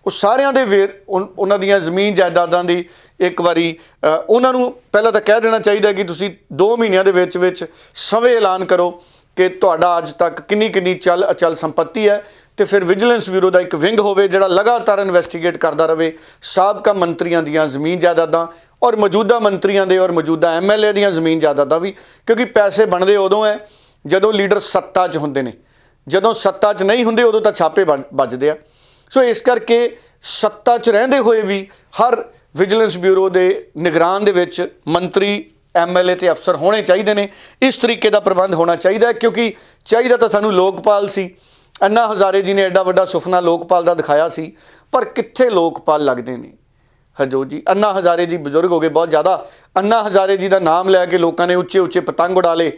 ਉਹ ਸਾਰਿਆਂ ਦੇ ਉਹਨਾਂ ਦੀਆਂ ਜ਼ਮੀਨ ਜਾਇਦਾਦਾਂ ਦੀ ਇੱਕ ਵਾਰੀ ਉਹਨਾਂ ਨੂੰ ਪਹਿਲਾਂ ਤਾਂ ਕਹਿ ਦੇਣਾ ਚਾਹੀਦਾ ਕਿ ਤੁਸੀਂ 2 ਮਹੀਨਿਆਂ ਦੇ ਵਿੱਚ ਵਿੱਚ ਸਵੇ ਐਲਾਨ ਕਰੋ ਕਿ ਤੁਹਾਡਾ ਅੱਜ ਤੱਕ ਕਿੰਨੀ ਚਲ ਅਚਲ ਸੰਪत्ति ਹੈ, ਤੇ ਫਿਰ ਵਿਜੀਲੈਂਸ ਬਿਊਰੋ ਦਾ ਇੱਕ ਵਿੰਗ ਹੋਵੇ ਜਿਹੜਾ ਲਗਾਤਾਰ ਇਨਵੈਸਟੀਗੇਟ ਕਰਦਾ ਰਹੇ ਸਾਬਕਾ ਮੰਤਰੀਆਂ ਦੀਆਂ ਜ਼ਮੀਨ ਜਾਇਦਾਦਾਂ ਔਰ ਮੌਜੂਦਾ ਮੰਤਰੀਆਂ ਦੇ ਔਰ ਮੌਜੂਦਾ MLA ਦੀਆਂ ਜ਼ਮੀਨ ਜਾਇਦਾਦਾਂ ਵੀ, ਕਿਉਂਕਿ ਪੈਸੇ ਬਣਦੇ ਉਦੋਂ ਹੈ ਜਦੋਂ ਲੀਡਰ ਸੱਤਾ 'ਚ ਹੁੰਦੇ ਨੇ, ਜਦੋਂ ਸੱਤਾ 'ਚ ਨਹੀਂ ਹੁੰਦੇ ਉਦੋਂ ਤਾਂ ਛਾਪੇ ਵੱਜਦੇ ਆ। ਸੋ ਇਸ ਕਰਕੇ ਸੱਤਾ 'ਚ ਰਹਿੰਦੇ ਹੋਏ ਵੀ ਹਰ ਵਿਜੀਲੈਂਸ ਬਿਊਰੋ ਦੇ ਨਿਗਰਾਨ ਦੇ ਵਿੱਚ ਮੰਤਰੀ, MLA ਤੇ ਅਫਸਰ ਹੋਣੇ ਚਾਹੀਦੇ ਨੇ। ਇਸ ਤਰੀਕੇ ਦਾ ਪ੍ਰਬੰਧ ਹੋਣਾ ਚਾਹੀਦਾ, ਕਿਉਂਕਿ ਚਾਹੀਦਾ ਤਾਂ ਸਾਨੂੰ ਲੋਕਪਾਲ ਸੀ। ਅੰਨਾ ਹਜ਼ਾਰੇ ਜੀ ਨੇ ਐਡਾ ਵੱਡਾ ਸੁਪਨਾ ਲੋਕਪਾਲ ਦਾ ਦਿਖਾਇਆ ਸੀ, ਪਰ ਕਿੱਥੇ ਲੋਕਪਾਲ ਲੱਗਦੇ ਨੇ ਹਰਜੋਤ ਜੀ। ਅੰਨਾ ਹਜ਼ਾਰੇ ਜੀ ਬਜ਼ੁਰਗ ਹੋ ਗਏ ਬਹੁਤ ਜ਼ਿਆਦਾ, ਅੰਨਾ ਹਜ਼ਾਰੇ ਜੀ ਦਾ ਨਾਮ ਲੈ ਕੇ ਲੋਕਾਂ ਨੇ ਉੱਚੇ ਉੱਚੇ ਪਤੰਗ ਉਡਾ ਲਏ,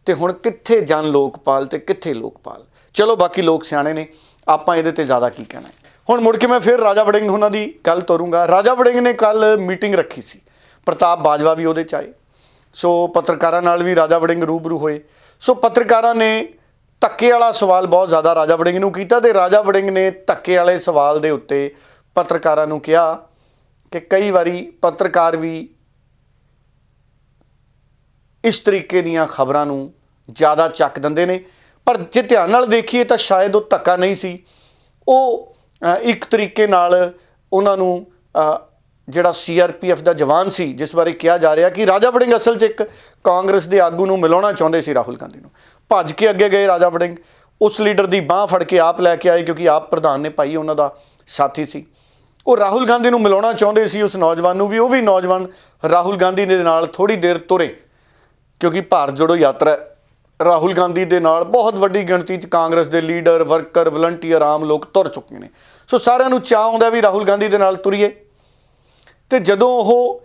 ਤੇ ਹੁਣ ਕਿੱਥੇ ਜਨ ਲੋਕਪਾਲ ਤੇ ਕਿੱਥੇ ਲੋਕਪਾਲ। ਚਲੋ ਬਾਕੀ ਲੋਕ ਸਿਆਣੇ ਨੇ, ਆਪਾਂ ਇਹਦੇ ਤੇ ਜ਼ਿਆਦਾ ਕੀ ਕਹਿਣਾ ਹੈ। ਹੁਣ ਮੁੜ ਕੇ ਮੈਂ ਫਿਰ ਰਾਜਾ ਵੜਿੰਗ ਉਹਨਾਂ ਦੀ ਗੱਲ ਤੋਰੂੰਗਾ। ਰਾਜਾ ਵੜਿੰਗ ਨੇ ਕੱਲ ਮੀਟਿੰਗ ਰੱਖੀ ਸੀ, ਪ੍ਰਤਾਪ ਬਾਜਵਾ ਵੀ ਉਹਦੇ 'ਚ ਆਏ। ਸੋ ਪੱਤਰਕਾਰਾਂ ਨਾਲ ਵੀ ਰਾਜਾ ਵੜਿੰਗ ਰੂਬਰੂ ਹੋਏ। ਸੋ ਪੱਤਰਕਾਰਾਂ ਨੇ ਧੱਕੇ ਵਾਲਾ ਸਵਾਲ ਬਹੁਤ ਜ਼ਿਆਦਾ ਰਾਜਾ ਵੜਿੰਗ ਨੂੰ ਕੀਤਾ, ਤੇ ਰਾਜਾ ਵੜਿੰਗ ਨੇ ਧੱਕੇ ਵਾਲੇ ਸਵਾਲ ਦੇ ਉੱਤੇ ਪੱਤਰਕਾਰਾਂ ਨੂੰ ਕਿਹਾ ਕਿ ਕਈ ਵਾਰੀ ਪੱਤਰਕਾਰ ਵੀ ਇਸ ਤਰੀਕੇ ਦੀਆਂ ਖਬਰਾਂ ਨੂੰ ਜ਼ਿਆਦਾ ਚੱਕ ਦਿੰਦੇ ਨੇ, ਪਰ ਜੇ ਧਿਆਨ ਨਾਲ ਦੇਖੀਏ ਤਾਂ ਸ਼ਾਇਦ ਉਹ ਧੱਕਾ ਨਹੀਂ ਸੀ, ਉਹ ਇੱਕ ਤਰੀਕੇ ਨਾਲ ਉਹਨਾਂ ਨੂੰ ਜਿਹੜਾ CRPF ਦਾ ਜਵਾਨ ਸੀ, ਜਿਸ ਬਾਰੇ ਕਿਹਾ ਜਾ ਰਿਹਾ ਕਿ ਰਾਜਾ ਵੜਿੰਗ ਅਸਲ 'ਚ ਇੱਕ ਕਾਂਗਰਸ ਦੇ ਆਗੂ ਨੂੰ ਮਿਲਾਉਣਾ ਚਾਹੁੰਦੇ ਸੀ ਰਾਹੁਲ ਗਾਂਧੀ ਨੂੰ। ਭੱਜ ਕੇ ਅੱਗੇ ਗਏ ਰਾਜਾ ਵੜਿੰਗ, ਉਸ ਲੀਡਰ ਦੀ ਬਾਂਹ ਫੜ ਕੇ ਆਪ ਲੈ ਕੇ ਆਏ, ਕਿਉਂਕਿ ਆਪ ਪ੍ਰਧਾਨ ਨੇ ਭਾਈ ਉਹਨਾਂ ਦਾ ਸਾਥੀ ਸੀ। ਉਹ ਰਾਹੁਲ ਗਾਂਧੀ ਨੂੰ ਮਿਲਾਉਣਾ ਚਾਹੁੰਦੇ ਸੀ ਉਸ ਨੌਜਵਾਨ ਨੂੰ ਵੀ। ਉਹ ਵੀ ਨੌਜਵਾਨ ਰਾਹੁਲ ਗਾਂਧੀ ਦੇ ਨਾਲ ਥੋੜ੍ਹੀ ਦੇਰ ਤੁਰੇ, ਕਿਉਂਕਿ ਭਾਰਤ ਜੋੜੋ ਯਾਤਰਾ ਰਾਹੁਲ ਗਾਂਧੀ ਦੇ ਨਾਲ ਬਹੁਤ ਵੱਡੀ ਗਿਣਤੀ 'ਚ ਕਾਂਗਰਸ ਦੇ ਲੀਡਰ, ਵਰਕਰ, ਵਲੰਟੀਅਰ, ਆਮ ਲੋਕ ਤੁਰ ਚੁੱਕੇ ਨੇ। ਸੋ ਸਾਰਿਆਂ ਨੂੰ ਚਾਅ ਆਉਂਦਾ ਵੀ ਰਾਹੁਲ ਗਾਂਧੀ ਦੇ ਨਾਲ ਤੁਰੀਏ। ਤੇ ਜਦੋਂ ਉਹ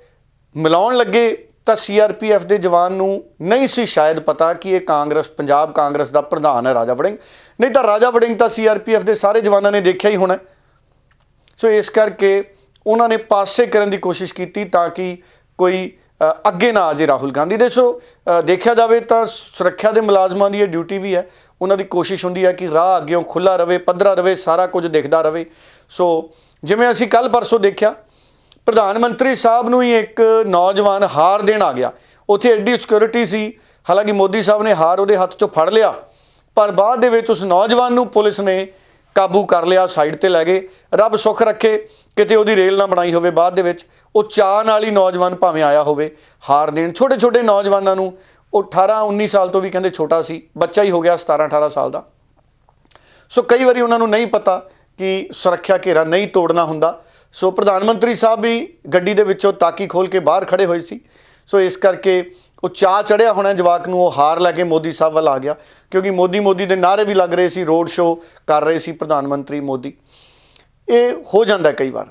ਮਿਲਾਉਣ ਲੱਗੇ ਤਾਂ CRPF ਦੇ ਜਵਾਨ ਨੂੰ ਨਹੀਂ ਸੀ ਸ਼ਾਇਦ ਪਤਾ ਕਿ ਇਹ ਕਾਂਗਰਸ, ਪੰਜਾਬ ਕਾਂਗਰਸ ਦਾ ਪ੍ਰਧਾਨ ਹੈ ਰਾਜਾ ਵੜਿੰਗ। ਨਹੀਂ ਤਾਂ ਰਾਜਾ ਵੜਿੰਗ ਤਾਂ CRPF ਦੇ ਸਾਰੇ ਜਵਾਨਾਂ ਨੇ ਦੇਖਿਆ ਹੀ ਹੋਣਾ। ਸੋ ਇਸ ਕਰਕੇ ਉਹਨਾਂ ਨੇ ਪਾਸੇ ਕਰਨ ਦੀ ਕੋਸ਼ਿਸ਼ ਕੀਤੀ ਤਾਂ ਕਿ ਕੋਈ ਅੱਗੇ ਨਾ ਆ ਜੇ ਰਾਹੁਲ ਗਾਂਧੀ ਦੇ। ਸੋ ਦੇਖਿਆ ਜਾਵੇ ਤਾਂ ਸੁਰੱਖਿਆ ਦੇ ਮੁਲਾਜ਼ਮਾਂ ਦੀ ਇਹ ਡਿਊਟੀ ਵੀ ਹੈ, ਉਹਨਾਂ ਦੀ ਕੋਸ਼ਿਸ਼ ਹੁੰਦੀ ਹੈ ਕਿ ਰਾਹ ਅੱਗਿਓਂ ਖੁੱਲ੍ਹਾ ਰਵੇ, ਪੱਧਰਾ ਰਵੇ, ਸਾਰਾ ਕੁਝ ਦਿਖਦਾ ਰਵੇ। ਸੋ ਜਿਵੇਂ ਅਸੀਂ ਕੱਲ੍ਹ ਪਰਸੋਂ ਦੇਖਿਆ, ਪ੍ਰਧਾਨ ਮੰਤਰੀ ਸਾਹਿਬ ਨੂੰ ਹੀ ਇੱਕ ਨੌਜਵਾਨ ਹਾਰ ਦੇਣ ਆ ਗਿਆ। ਉੱਥੇ ਐਡੀ ਸਿਕਿਉਰਿਟੀ ਸੀ, ਹਾਲਾਂਕਿ ਮੋਦੀ ਸਾਹਿਬ ਨੇ ਹਾਰ ਉਹਦੇ ਹੱਥ 'ਚੋਂ ਫੜ ਲਿਆ, ਪਰ ਬਾਅਦ ਦੇ ਵਿੱਚ ਉਸ ਨੌਜਵਾਨ ਨੂੰ ਪੁਲਿਸ ਨੇ ਕਾਬੂ ਕਰ ਲਿਆ, ਸਾਈਡ ਤੇ ਲੈ ਗਏ। ਰੱਬ ਸੁੱਖ ਰੱਖੇ ਕਿਤੇ ਉਹਦੀ ਰੇਲ ਨਾ ਬਣਾਈ ਹੋਵੇ ਬਾਅਦ ਦੇ ਵਿੱਚ। ਉਹ ਚਾਅ ਨਾਲ ਹੀ ਨੌਜਵਾਨ ਭਾਵੇਂ ਆਇਆ ਹੋਵੇ ਹਾਰ ਦੇਣ। ਛੋਟੇ ਛੋਟੇ ਨੌਜਵਾਨਾਂ ਨੂੰ, ਉਹ 18-19 ਸਾਲ ਤੋਂ ਵੀ ਕਹਿੰਦੇ ਛੋਟਾ ਸੀ, ਬੱਚਾ ਹੀ ਹੋ ਗਿਆ 17-18 ਸਾਲ ਦਾ। ਸੋ ਕਈ ਵਾਰੀ ਉਹਨਾਂ ਨੂੰ ਨਹੀਂ ਪਤਾ ਕਿ ਸੁਰੱਖਿਆ ਘੇਰਾ ਨਹੀਂ ਤੋੜਨਾ ਹੁੰਦਾ। ਸੋ ਪ੍ਰਧਾਨ ਮੰਤਰੀ ਸਾਹਿਬ ਵੀ ਗੱਡੀ ਦੇ ਵਿੱਚੋਂ ਤਾਕੀ ਖੋਲ ਕੇ ਬਾਹਰ ਖੜੇ ਹੋਏ ਸੀ। ਸੋ ਇਸ ਕਰਕੇ ਉਹ ਚਾਅ ਚੜਿਆ ਹੋਣਾ ਜਵਾਕ ਨੂੰ, ਉਹ ਹਾਰ ਲੈ ਕੇ ਮੋਦੀ ਸਾਹਿਬ ਵੱਲ ਆ ਗਿਆ, ਕਿਉਂਕਿ ਮੋਦੀ ਦੇ ਨਾਅਰੇ ਵੀ ਲੱਗ ਰਹੇ ਸੀ, ਰੋਡ ਸ਼ੋਅ ਕਰ ਰਹੇ ਸੀ ਪ੍ਰਧਾਨ ਮੰਤਰੀ ਮੋਦੀ। ਇਹ ਹੋ ਜਾਂਦਾ ਕਈ ਵਾਰ।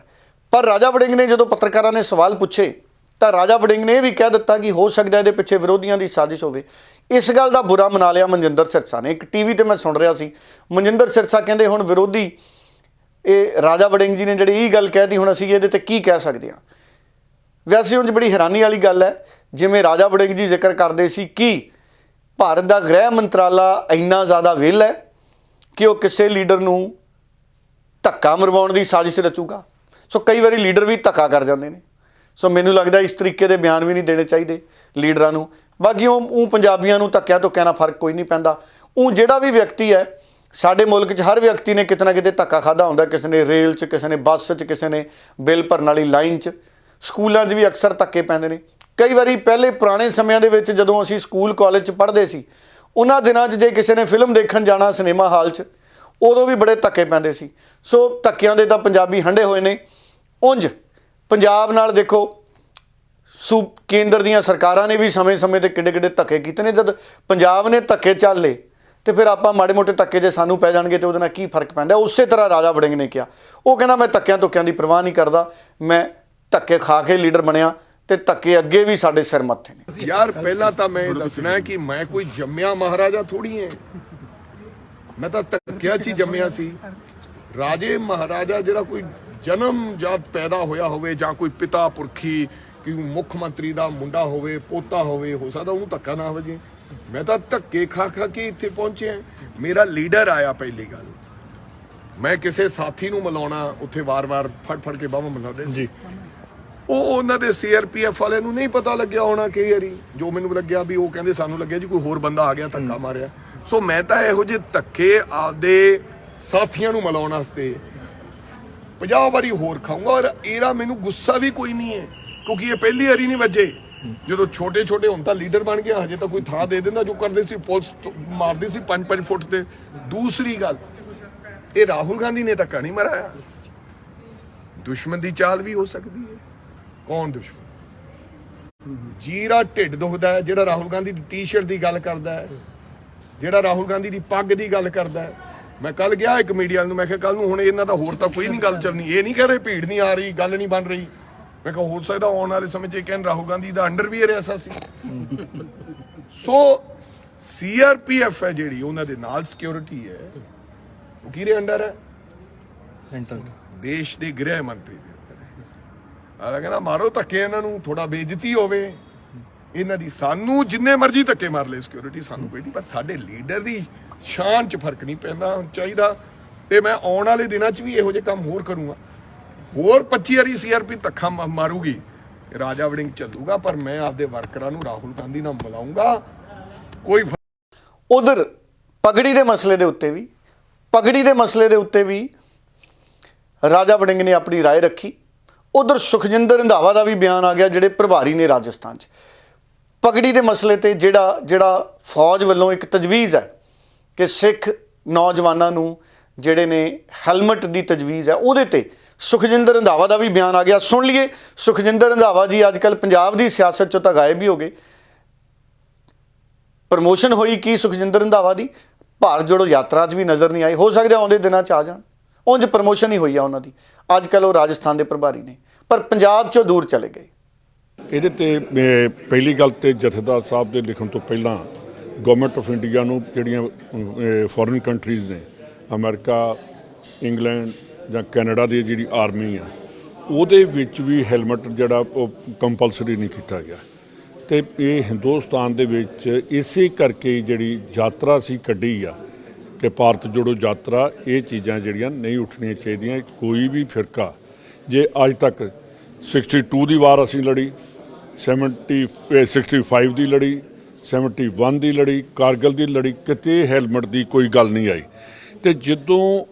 ਪਰ ਰਾਜਾ ਵੜਿੰਗ ਨੇ ਜਦੋਂ ਪੱਤਰਕਾਰਾਂ ਨੇ ਸਵਾਲ ਪੁੱਛੇ ਤਾਂ ਰਾਜਾ ਵੜਿੰਗ ਨੇ ਇਹ ਵੀ ਕਹਿ ਦਿੱਤਾ ਕਿ ਹੋ ਸਕਦਾ ਇਹਦੇ ਪਿੱਛੇ ਵਿਰੋਧੀਆਂ ਦੀ ਸਾਜ਼ਿਸ਼ ਹੋਵੇ। ਇਸ ਗੱਲ ਦਾ ਬੁਰਾ ਮਨਾ ਲਿਆ ਮਨਜਿੰਦਰ ਸਿਰਸਾ ਨੇ। ਇੱਕ ਟੀਵੀ ਤੇ ਮੈਂ ਸੁਣ ਰਿਹਾ ਸੀ, ਮਨਜਿੰਦਰ ਸਿਰਸਾ ਕਹਿੰਦੇ ਹੁਣ ਵਿਰੋਧੀ ਇਹ ਰਾਜਾ ਵੜਿੰਗ ਜੀ ਨੇ ਜਿਹੜੀ ਇਹ ਗੱਲ ਕਹਿਤੀ, ਹੁਣ ਅਸੀਂ ਇਹਦੇ ਤੇ ਕੀ ਕਹਿ ਸਕਦੇ ਹਾਂ। ਵੈਸੇ ਉਂਝ ਬੜੀ ਹੈਰਾਨੀ ਵਾਲੀ ਗੱਲ ਹੈ, ਜਿਵੇਂ ਰਾਜਾ ਵੜਿੰਗ ਜੀ ਜ਼ਿਕਰ ਕਰਦੇ ਸੀ ਕਿ ਭਾਰਤ ਦਾ ਗ੍ਰਹਿ ਮੰਤਰਾਲਾ ਇੰਨਾ ਜ਼ਿਆਦਾ ਵਿਹਲਾ ਹੈ ਕਿ ਉਹ ਕਿਸੇ ਲੀਡਰ ਨੂੰ ਧੱਕਾ ਮਰਵਾਉਣ ਦੀ ਸਾਜ਼ਿਸ਼ ਰਚੂਗਾ। ਸੋ ਕਈ ਵਾਰੀ ਲੀਡਰ ਵੀ ਧੱਕਾ ਕਰ ਜਾਂਦੇ ਨੇ। ਸੋ ਮੈਨੂੰ ਲੱਗਦਾ ਇਸ ਤਰੀਕੇ ਦੇ ਬਿਆਨ ਵੀ ਨਹੀਂ ਦੇਣੇ ਚਾਹੀਦੇ ਲੀਡਰਾਂ ਨੂੰ। ਬਾਕੀ ਉਹ ਪੰਜਾਬੀਆਂ ਨੂੰ ਧੱਕਿਆਂ ਤੋਂ ਕਹਿਣਾ ਫਰਕ ਕੋਈ ਨਹੀਂ ਪੈਂਦਾ। ਉਹ ਜਿਹੜਾ ਵੀ ਵਿਅਕਤੀ ਹੈ, ਸਾਡੇ ਮੁਲਕ 'ਚ ਹਰ ਵਿਅਕਤੀ ਨੇ ਕਿਤੇ ਨਾ ਕਿਤੇ ਧੱਕਾ ਖਾਧਾ ਹੁੰਦਾ। ਕਿਸੇ ਨੇ ਰੇਲ 'ਚ, ਕਿਸੇ ਨੇ ਬੱਸ 'ਚ, ਕਿਸੇ ਨੇ ਬਿੱਲ ਭਰਨ ਵਾਲੀ ਲਾਈਨ 'ਚ। ਸਕੂਲਾਂ 'ਚ ਵੀ ਅਕਸਰ ਧੱਕੇ ਪੈਂਦੇ ਨੇ। ਕਈ ਵਾਰੀ ਪਹਿਲੇ ਪੁਰਾਣੇ ਸਮਿਆਂ ਦੇ ਵਿੱਚ ਜਦੋਂ ਅਸੀਂ ਸਕੂਲ ਕਾਲਜ 'ਚ ਪੜ੍ਹਦੇ ਸੀ, ਉਹਨਾਂ ਦਿਨਾਂ 'ਚ ਜੇ ਕਿਸੇ ਨੇ ਫਿਲਮ ਦੇਖਣ ਜਾਣਾ ਸਿਨੇਮਾ ਹਾਲ 'ਚ, ਉਦੋਂ ਵੀ ਬੜੇ ਧੱਕੇ ਪੈਂਦੇ ਸੀ। ਸੋ ਧੱਕਿਆਂ ਦੇ ਤਾਂ ਪੰਜਾਬੀ ਹੰਢੇ ਹੋਏ ਨੇ। ਉਂਝ ਪੰਜਾਬ ਨਾਲ ਦੇਖੋ ਕੇਂਦਰ ਦੀਆਂ ਸਰਕਾਰਾਂ ਨੇ ਵੀ ਸਮੇਂ-ਸਮੇਂ ਤੇ ਕਿੱਡੇ-ਕਿੱਡੇ ਧੱਕੇ ਕੀਤੇ ਨੇ। ਜਦ ਪੰਜਾਬ ਨੇ ਧੱਕੇ ਚੱਲ ਲਏ ਤੇ ਫਿਰ ਆਪਾਂ ਮਾੜੇ ਮੋਟੇ ਧੱਕੇ ਜੇ ਸਾਨੂੰ ਪੈ ਜਾਣਗੇ ਤੇ ਉਹਦੇ ਨਾਲ ਕੀ ਫਰਕ ਪੈਂਦਾ। ਉਸੇ ਤਰ੍ਹਾਂ ਰਾਜਾ ਵੜਿੰਗ ਨੇ ਕਿਹਾ, ਉਹ ਕਹਿੰਦਾ ਮੈਂ ਧੱਕਿਆਂ ਧੁੱਕਿਆਂ ਦੀ ਪਰਵਾਹ ਨਹੀਂ ਕਰਦਾ, ਮੈਂ ਧੱਕੇ ਖਾ ਕੇ ਲੀਡਰ ਬਣਿਆ ਤੇ ਧੱਕੇ ਅੱਗੇ ਵੀ ਸਾਡੇ ਸਿਰ ਮੱਥੇ ਨੇ। ਯਾਰ ਪਹਿਲਾਂ ਤਾਂ ਮੈਂ ਇਹ ਦੱਸਣਾ ਕਿ ਮੈਂ ਕੋਈ ਜੰਮਿਆ ਮਹਾਰਾਜਾ ਥੋੜੀ ਐ, ਮੈਂ ਤਾਂ ਧੱਕਿਆਂ 'ਚ ਹੀ ਜੰਮਿਆ ਸੀ। ਰਾਜੇ ਮਹਾਰਾਜਾ ਜਿਹੜਾ ਕੋਈ ਜਨਮ ਜਾਂ ਪੈਦਾ ਹੋਇਆ ਹੋਵੇ ਜਾਂ ਕੋਈ ਪਿਤਾ ਪੁਰਖੀ ਕਿ ਮੁੱਖ ਮੰਤਰੀ ਦਾ ਮੁੰਡਾ ਹੋਵੇ, ਪੋਤਾ ਹੋਵੇ, ਹੋ ਸਕਦਾ ਉਹਨੂੰ ਧੱਕਾ ਨਾ ਵਜੇ। ਮੈਂ ਤਾਂ ਧੱਕੇ ਖਾ ਕੇ ਇੱਥੇ ਪਹੁੰਚਿਆ। ਮੇਰਾ ਲੀਡਰ ਆਇਆ। ਪਹਿਲੀ ਗੱਲ, ਮੈਂ ਕਿਸੇ ਸਾਥੀ ਨੂੰ ਮਿਲਾਉਣਾ, ਉੱਥੇ ਵਾਰ-ਵਾਰ ਫੜ ਕੇ ਬਾਹਾਂ ਮਿਲਾਉਂਦੇ ਸੀ। ਉਹ ਉਹਨਾਂ ਦੇ CRPF ਵਾਲਿਆਂ ਨੂੰ ਨਹੀਂ ਪਤਾ ਲੱਗਿਆ ਹੋਣਾ ਕਈ ਵਾਰੀ, ਜੋ ਮੈਨੂੰ ਲੱਗਿਆ ਵੀ ਉਹ ਕਹਿੰਦੇ ਸਾਨੂੰ ਲੱਗਿਆ ਜੀ ਕੋਈ ਹੋਰ ਬੰਦਾ ਆ ਗਿਆ ਧੱਕਾ ਮਾਰਿਆ। ਸੋ ਮੈਂ ਤਾਂ ਇਹੋ ਜਿਹੇ ਧੱਕੇ ਆਪਦੇ ਸਾਥੀਆਂ ਨੂੰ ਮਿਲਾਉਣ ਵਾਸਤੇ 50 ਵਾਰੀ ਹੋਰ ਖਾਊਂਗਾ। ਔਰ ਇਹਦਾ ਮੈਨੂੰ ਗੁੱਸਾ ਵੀ ਕੋਈ ਨਹੀਂ ਹੈ, ਕਿਉਂਕਿ ਇਹ ਪਹਿਲੀ ਵਾਰੀ ਨਹੀਂ ਵੱਜੇ। ਜਦੋਂ ਛੋਟੇ ਹੁਣ ਤਾਂ ਲੀਡਰ ਬਣ ਗਿਆ, ਹਜੇ ਤਾਂ ਕੋਈ ਥਾਂ ਦੇ ਦਿੰਦਾ। ਜੋ ਕਰਦੇ ਸੀ ਪੁਲਿਸ ਮਾਰਦੀ ਸੀ 5-5 ਫੁੱਟ ਤੇ। ਦੂਸਰੀ ਗੱਲ, ਇਹ ਰਾਹੁਲ ਗਾਂਧੀ ਨੇ ਧੱਕਾ ਨਹੀਂ ਮਰਾਇਆ। ਦੁਸ਼ਮਣ ਦੀ ਚਾਲ ਵੀ ਹੋ ਸਕਦੀ ਹੈ। ਕੌਣ ਦੁਸ਼ਮਣ? ਜੀਰਾ ਢਿੱਡ ਦੁਖਦਾ ਹੈ ਜਿਹੜਾ ਰਾਹੁਲ ਗਾਂਧੀ ਦੀ ਟੀ-ਸ਼ਰਟ ਦੀ ਗੱਲ ਕਰਦਾ ਹੈ, ਜਿਹੜਾ ਰਾਹੁਲ ਗਾਂਧੀ ਦੀ ਪੱਗ ਦੀ ਗੱਲ ਕਰਦਾ ਹੈ। ਮੈਂ ਕੱਲ ਗਿਆ ਇੱਕ ਮੀਡੀਆ ਨੂੰ, ਮੈਂ ਕਿਹਾ ਕੱਲ ਨੂੰ ਹੁਣ ਇਹਨਾਂ ਦਾ ਹੋਰ ਤਾਂ ਕੋਈ ਨਹੀਂ ਗੱਲ ਚੱਲਣੀ। ਇਹ ਨਹੀਂ ਕਹਿ ਰਹੇ ਭੀੜ ਨਹੀਂ ਆ ਰਹੀ, ਗੱਲ ਨਹੀਂ ਬਣ ਰਹੀ। ਮੈਂ ਕਿਹਾ ਹੋ ਸਕਦਾ ਆਉਣ ਵਾਲੇ ਸਮੇਂ 'ਚ ਇਹ ਕਹਿਣ ਰਾਹੁਲ ਗਾਂਧੀ ਦਾ ਅੰਡਰਵੀਅਰ ਐਸਾ ਸੀ। ਸੋ CRPF ਹੈ ਜਿਹੜੀ, ਉਹਨਾਂ ਦੇ ਨਾਲ ਸਿਕਿਉਰਿਟੀ ਹੈ, ਉਹ ਕਿਹਦੇ ਅੰਡਰ ਹੈ? ਸੈਂਟਰ ਦੇਸ਼ ਦੇ ਗ੍ਰਹਿ ਮੰਤਰੀ ਦੇ ਅੰਡਰ ਹੈ। ਕਹਿੰਦਾ ਮਾਰੋ ਧੱਕੇ ਇਹਨਾਂ ਨੂੰ, ਥੋੜਾ ਬੇਇੱਜ਼ਤੀ ਹੋਵੇ ਇਹਨਾਂ ਦੀ। ਸਾਨੂੰ ਜਿੰਨੇ ਮਰਜ਼ੀ ਧੱਕੇ ਮਾਰ ਲੈ ਸਿਕਿਉਰਿਟੀ, ਸਾਨੂੰ ਕੋਈ ਨਹੀਂ, ਪਰ ਸਾਡੇ ਲੀਡਰ ਦੀ ਸ਼ਾਨ 'ਚ ਫਰਕ ਨਹੀਂ ਪੈਂਦਾ ਚਾਹੀਦਾ। ਤੇ ਮੈਂ ਆਉਣ ਵਾਲੇ ਦਿਨਾਂ 'ਚ ਵੀ ਇਹੋ ਜਿਹੇ ਕੰਮ ਹੋਰ ਕਰੂੰਗਾ। ਹੋਰ 25 ਵਾਰੀ CRP ਧੱਕਾ ਮਾਰੂਗੀ, ਰਾਜਾ ਵੜਿੰਗ ਚੱਲੂਗਾ, ਪਰ ਮੈਂ ਆਪਦੇ ਵਰਕਰਾਂ ਨੂੰ ਰਾਹੁਲ ਗਾਂਧੀ ਨਾਲ ਮਿਲਾਉਂਗਾ। ਕੋਈ ਉਧਰ ਪਗੜੀ ਦੇ ਮਸਲੇ ਦੇ ਉੱਤੇ ਵੀ ਰਾਜਾ ਵੜਿੰਗ ਨੇ ਆਪਣੀ ਰਾਏ ਰੱਖੀ। ਉਧਰ ਸੁਖਜਿੰਦਰ ਰੰਧਾਵਾ ਦਾ ਵੀ ਬਿਆਨ ਆ ਗਿਆ, ਜਿਹੜੇ ਪ੍ਰਭਾਰੀ ਨੇ ਰਾਜਸਥਾਨ 'ਚ ਪਗੜੀ ਦੇ ਮਸਲੇ ਤੇ। ਜਿਹੜਾ ਫੌਜ ਵੱਲੋਂ ਇੱਕ ਤਜਵੀਜ਼ ਹੈ ਕਿ ਸਿੱਖ ਨੌਜਵਾਨਾਂ ਨੂੰ ਜਿਹੜੇ ਨੇ ਹੈਲਮਟ ਦੀ ਤਜਵੀਜ਼ ਹੈ, ਉਹਦੇ ਤੇ ਸੁਖਜਿੰਦਰ ਰੰਧਾਵਾ ਦਾ ਵੀ ਬਿਆਨ ਆ ਗਿਆ। ਸੁਣ ਲਈਏ। ਸੁਖਜਿੰਦਰ ਰੰਧਾਵਾ ਜੀ ਅੱਜ ਕੱਲ੍ਹ ਪੰਜਾਬ ਦੀ ਸਿਆਸਤ 'ਚੋਂ ਤਾਂ ਗਾਇਬ ਹੀ ਹੋ ਗਏ। ਪ੍ਰਮੋਸ਼ਨ ਹੋਈ ਕੀ ਸੁਖਜਿੰਦਰ ਰੰਧਾਵਾ ਦੀ? ਭਾਰਤ ਜੋੜੋ ਯਾਤਰਾ 'ਚ ਵੀ ਨਜ਼ਰ ਨਹੀਂ ਆਏ। ਹੋ ਸਕਦਾ ਆਉਂਦੇ ਦਿਨਾਂ 'ਚ ਆ ਜਾਣ। ਉਂਝ ਪ੍ਰਮੋਸ਼ਨ ਹੀ ਹੋਈ ਆ ਉਹਨਾਂ ਦੀ। ਅੱਜ ਕੱਲ੍ਹ ਉਹ ਰਾਜਸਥਾਨ ਦੇ ਪ੍ਰਭਾਰੀ ਨੇ, ਪਰ ਪੰਜਾਬ 'ਚੋਂ ਦੂਰ ਚਲੇ ਗਏ। ਇਹਦੇ ਤੇ ਪਹਿਲੀ ਗੱਲ ਤੇ ਜਥੇਦਾਰ ਸਾਹਿਬ ਦੇ ਲਿਖਣ ਤੋਂ ਪਹਿਲਾਂ ਗਵਰਨਮੈਂਟ ਆਫ ਇੰਡੀਆ ਨੂੰ ਜਿਹੜੀਆਂ ਫੋਰਨ ਕੰਟਰੀਜ਼ ਨੇ, ਅਮਰੀਕਾ, ਇੰਗਲੈਂਡ ਜਾਂ ਕੈਨੇਡਾ ਦੀ ਜਿਹੜੀ ਆਰਮੀ ਆ, ਉਹਦੇ ਵਿੱਚ ਵੀ ਹੈਲਮਟ ਜਿਹੜਾ ਉਹ ਕੰਪਲਸਰੀ ਨਹੀਂ ਕੀਤਾ ਗਿਆ। ਤੇ ਇਹ ਹਿੰਦੁਸਤਾਨ ਦੇ ਵਿੱਚ ਇਸੇ ਕਰਕੇ ਜਿਹੜੀ ਯਾਤਰਾ ਸੀ ਕੱਢੀ ਆ ਕਿ ਭਾਰਤ ਜੋੜੋ ਯਾਤਰਾ, ਇਹ ਚੀਜ਼ਾਂ ਜਿਹੜੀਆਂ ਨਹੀਂ ਉੱਠਣੀਆਂ ਚਾਹੀਦੀਆਂ। ਕੋਈ ਵੀ ਫਿਰਕਾ ਜੇ ਅੱਜ ਤੱਕ 62 ਦੀ ਵਾਰ ਅਸੀਂ ਲੜੀ, 65 ਦੀ ਲੜੀ, 71 ਦੀ ਲੜੀ, ਕਾਰਗਿਲ ਦੀ ਲੜੀ, ਕਿਤੇ ਹੈਲਮਟ ਦੀ ਕੋਈ ਗੱਲ ਨਹੀਂ ਆਈ। ਤੇ ਜਦੋਂ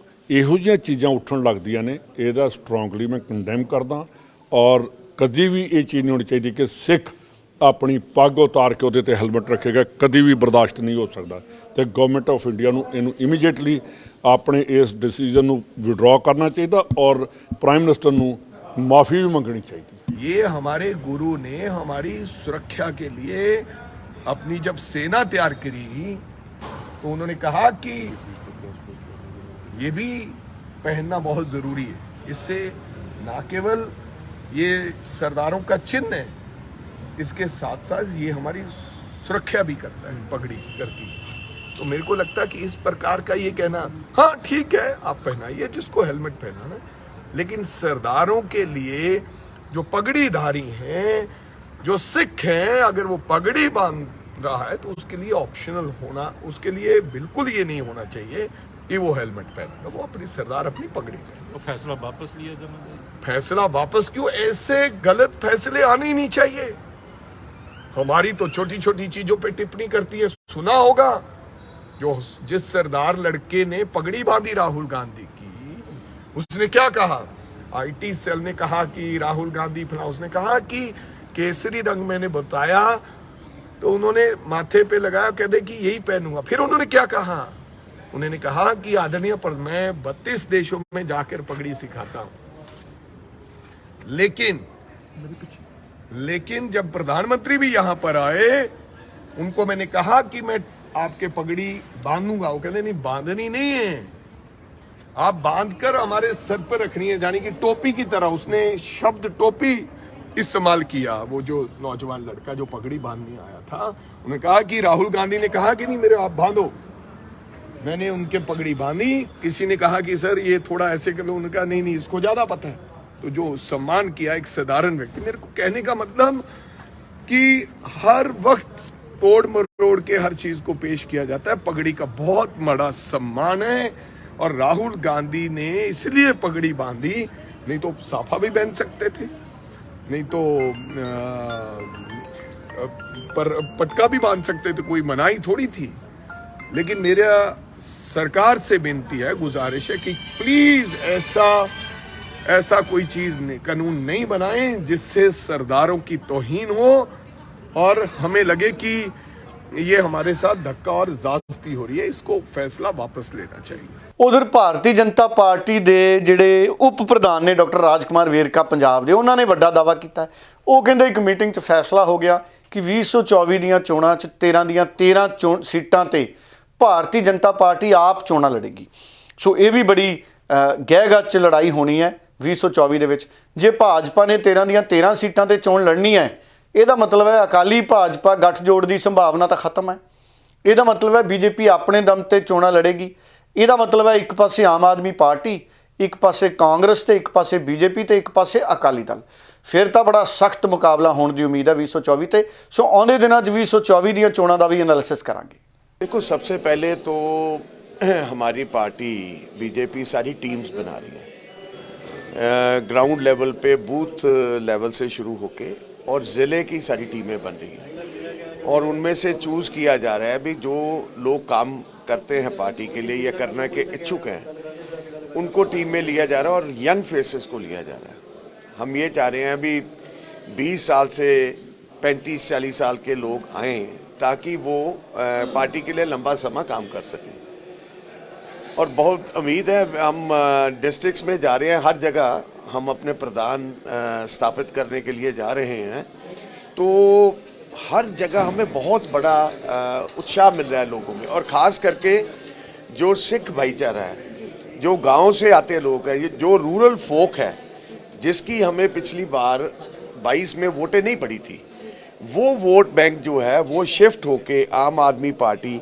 ਇਹੋ ਜਿਹੀਆਂ ਚੀਜ਼ਾਂ ਉੱਠਣ ਲੱਗਦੀਆਂ ਨੇ, ਇਹਦਾ ਸਟਰੋਂਗਲੀ ਮੈਂ ਕੰਡੈਮ ਕਰਦਾ। ਔਰ ਕਦੀ ਵੀ ਇਹ ਚੀਜ਼ ਨਹੀਂ ਹੋਣੀ ਚਾਹੀਦੀ ਕਿ ਸਿੱਖ ਆਪਣੀ ਪੱਗ ਉਤਾਰ ਕੇ ਉਹਦੇ ਤੇ ਹੈਲਮਟ ਰੱਖੇਗਾ, ਕਦੀ ਵੀ ਬਰਦਾਸ਼ਤ ਨਹੀਂ ਹੋ ਸਕਦਾ। ਤੇ ਗਵਰਨਮੈਂਟ ਆਫ ਇੰਡੀਆ ਨੂੰ ਇਹਨੂੰ ਇਮੀਡੀਏਟਲੀ ਆਪਣੇ ਇਸ ਡਿਸੀਜਨ ਨੂੰ ਵਿਡਰਾ ਕਰਨਾ ਚਾਹੀਦਾ ਔਰ प्राइम मिनिस्टर ਨੂੰ माफ़ी भी मंगनी चाहिए। ये हमारे गुरु ने हमारी सुरक्षा के लिए अपनी जब सेना तैयार करी तो उन्होंने कहा कि ये भी पहनना बहुत ज़रूरी है। इससे ना केवल ये सरदारों का चिन्ह है, इसके साथ साथ ये हमारी सुरक्षा भी करता है, पगड़ी करती है। तो मेरे को लगता है कि इस प्रकार का ये कहना, हाँ ठीक है आप पहनाइए जिसको हेलमेट पहनाना, लेकिन सरदारों के लिए जो पगड़ीधारी हैं, जो सिख हैं, अगर वो पगड़ी बांध रहा है तो उसके लिए ऑप्शनल होना, उसके लिए बिल्कुल ये नहीं होना चाहिए कि वो हेलमेट पहने, वो अपनी सरदार अपनी पगड़ी पहने। तो फैसला वापस लिया जाना, फैसला वापस क्यों? ऐसे गलत फैसले आने ही नहीं चाहिए। हमारी तो छोटी छोटी चीजों पे टिप्पणी करती है। सुना होगा जो जिस सरदार लड़के ने पगड़ी बांधी राहुल गांधी की, उसने क्या कहा? आईटी सेल ने कहा कि राहुल गांधी फला, उसने कहा कि केसरी रंग मैंने बताया तो उन्होंने माथे पे लगाया, कहते कि यही पहनूंगा। फिर उन्होंने क्या कहा? उन्होंने कहा कि आदरणीय पर मैं 32 देशों में जाकर पगड़ी सिखाता हूं। लेकिन जब प्रधानमंत्री भी यहां पर आए, उनको मैंने कहा कि मैं आपके पगड़ी बांधूंगा, वो कहते नहीं बांधनी नहीं है, आप बांधकर हमारे सर पर रखनी है, यानी कि टोपी की तरह। उसने शब्द टोपी इस्तेमाल किया। वो जो नौजवान लड़का जो पगड़ी बांधने आया था, उन्होंने कहा कि राहुल गांधी ने कहा कि नहीं मेरे आप बांधो। मैंने उनके पगड़ी बांधी। किसी ने कहा कि सर ये थोड़ा ऐसे कर लो, उन्होंने कहा नहीं नहीं इसको ज्यादा पता है। तो जो सम्मान किया एक साधारण व्यक्ति, मेरे को कहने का मतलब कि हर वक्त तोड़ मरोड़ के हर चीज को पेश किया जाता है। पगड़ी का बहुत बड़ा सम्मान है और राहुल गांधी ने इसलिए पगड़ी बांधी, नहीं तो साफा भी पहन सकते थे, नहीं तो पर पटका भी बांध सकते थे, कोई मनाही थोड़ी थी। लेकिन मेरा सरकार से विनती है, गुजारिश है कि प्लीज ऐसा कोई चीज कानून नहीं बनाएं जिससे सरदारों की तौहीन हो और हमें लगे कि ये हमारे साथ धक्का और ज़्यादती हो रही है। इसको फैसला वापस लेना चाहिए। ਉਧਰ ਭਾਰਤੀ ਜਨਤਾ ਪਾਰਟੀ ਦੇ ਜਿਹੜੇ ਉਪ ਪ੍ਰਧਾਨ ਨੇ ਡਾਕਟਰ ਰਾਜਕੁਮਾਰ ਵੇਰਕਾ ਪੰਜਾਬ ਦੇ, ਉਹਨਾਂ ਨੇ ਵੱਡਾ ਦਾਅਵਾ ਕੀਤਾ। ਉਹ ਕਹਿੰਦੇ ਇੱਕ ਮੀਟਿੰਗ 'ਚ ਫੈਸਲਾ ਹੋ ਗਿਆ ਕਿ 2024 ਦੀਆਂ ਚੋਣਾਂ 'ਚ 13 ਦੀਆਂ 13 ਸੀਟਾਂ ਤੇ ਭਾਰਤੀ ਜਨਤਾ ਪਾਰਟੀ ਆਪ ਚੋਣਾਂ ਲੜੇਗੀ। ਸੋ ਇਹ ਵੀ ਬੜੀ ਗਹਿ-ਗੱਚ 'ਚ ਲੜਾਈ ਹੋਣੀ ਹੈ 2024 ਦੇ ਵਿੱਚ। ਜੇ ਭਾਜਪਾ ਨੇ 13 ਦੀਆਂ 13 ਸੀਟਾਂ ਤੇ ਚੋਣ ਲੜਨੀ ਹੈ, ਇਹਦਾ ਮਤਲਬ ਹੈ ਅਕਾਲੀ ਭਾਜਪਾ ਗੱਠਜੋੜ ਦੀ ਸੰਭਾਵਨਾ ਤਾਂ ਖਤਮ ਹੈ। ਇਹਦਾ ਮਤਲਬ ਹੈ ਬੀਜੇਪੀ ਆਪਣੇ ਦਮ ਤੇ ਚੋਣਾਂ ਲੜੇਗੀ। ਇਹਦਾ ਮਤਲਬ ਹੈ ਇੱਕ ਪਾਸੇ ਆਮ ਆਦਮੀ ਪਾਰਟੀ, ਇੱਕ ਪਾਸੇ ਕਾਂਗਰਸ ਤੇ ਇੱਕ ਪਾਸੇ ਬੀਜੇਪੀ ਤੇ ਇੱਕ ਪਾਸੇ ਅਕਾਲੀ ਦਲ। ਫਿਰ ਤਾਂ ਬੜਾ ਸਖਤ ਮੁਕਾਬਲਾ ਹੋਣ ਦੀ ਉਮੀਦ ਹੈ 2024 ਤੇ। ਸੋ ਆਉਂਦੇ ਦਿਨਾਂ 'ਚ 2024 ਦੀਆਂ ਚੋਣਾਂ ਦਾ ਵੀ ਐਨਾਲਿਸਿਸ ਕਰਾਂਗੇ। देखो, सबसे पहले तो हमारी पार्टी बीजेपी सारी टीम्स बना रही है, ग्राउंड लेवल पे बूथ लेवल से शुरू होके और ज़िले की सारी टीमें बन रही हैं और उनमें से चूज़ किया जा रहा है भी जो लोग काम करते हैं पार्टी के लिए या करने के इच्छुक हैं, उनको टीम में लिया जा रहा है और यंग फेसेस को लिया जा रहा है। हम ये चाह रहे हैं अभी 20 साल से 35-40 साल के लोग आएँ ताकि वो पार्टी के लिए लंबा समय काम कर सकें। और बहुत उम्मीद है, हम डिस्ट्रिक्ट्स में जा रहे हैं, हर जगह हम अपने प्रधान स्थापित करने के लिए जा रहे हैं, तो हर जगह हमें बहुत बड़ा उत्साह मिल रहा है लोगों में। और ख़ास करके जो सिख भाईचारा है, जो गांव से आते लोग हैं, ये जो रूरल फोक है, जिसकी हमें पिछली बार 22 में वोटें नहीं पड़ी थी, वो वोट बैंक जो है वो शिफ्ट होके आम आदमी पार्टी,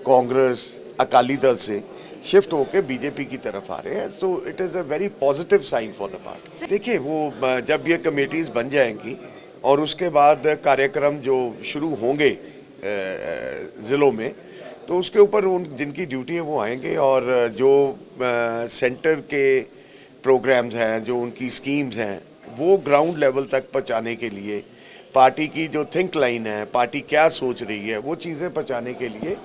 कांग्रेस, अकाली दल से शिफ्ट होके बीजेपी की तरफ आ रहे हैं। तो it is a very positive sign for the party. देखिए, वो जब ये कमेटीज़ बन जाएंगी और उसके बाद कार्यक्रम जो शुरू होंगे ज़िलों में, तो उसके ऊपर उन जिनकी ड्यूटी है वो आएंगे और जो सेंटर के प्रोग्राम्स हैं, जो उनकी स्कीम्स हैं, वो ग्राउंड लेवल तक पहुँचाने के लिए पार्टी की जो थिंक लाइन है, पार्टी क्या सोच रही है, वो चीज़ें पहुँचाने के लिए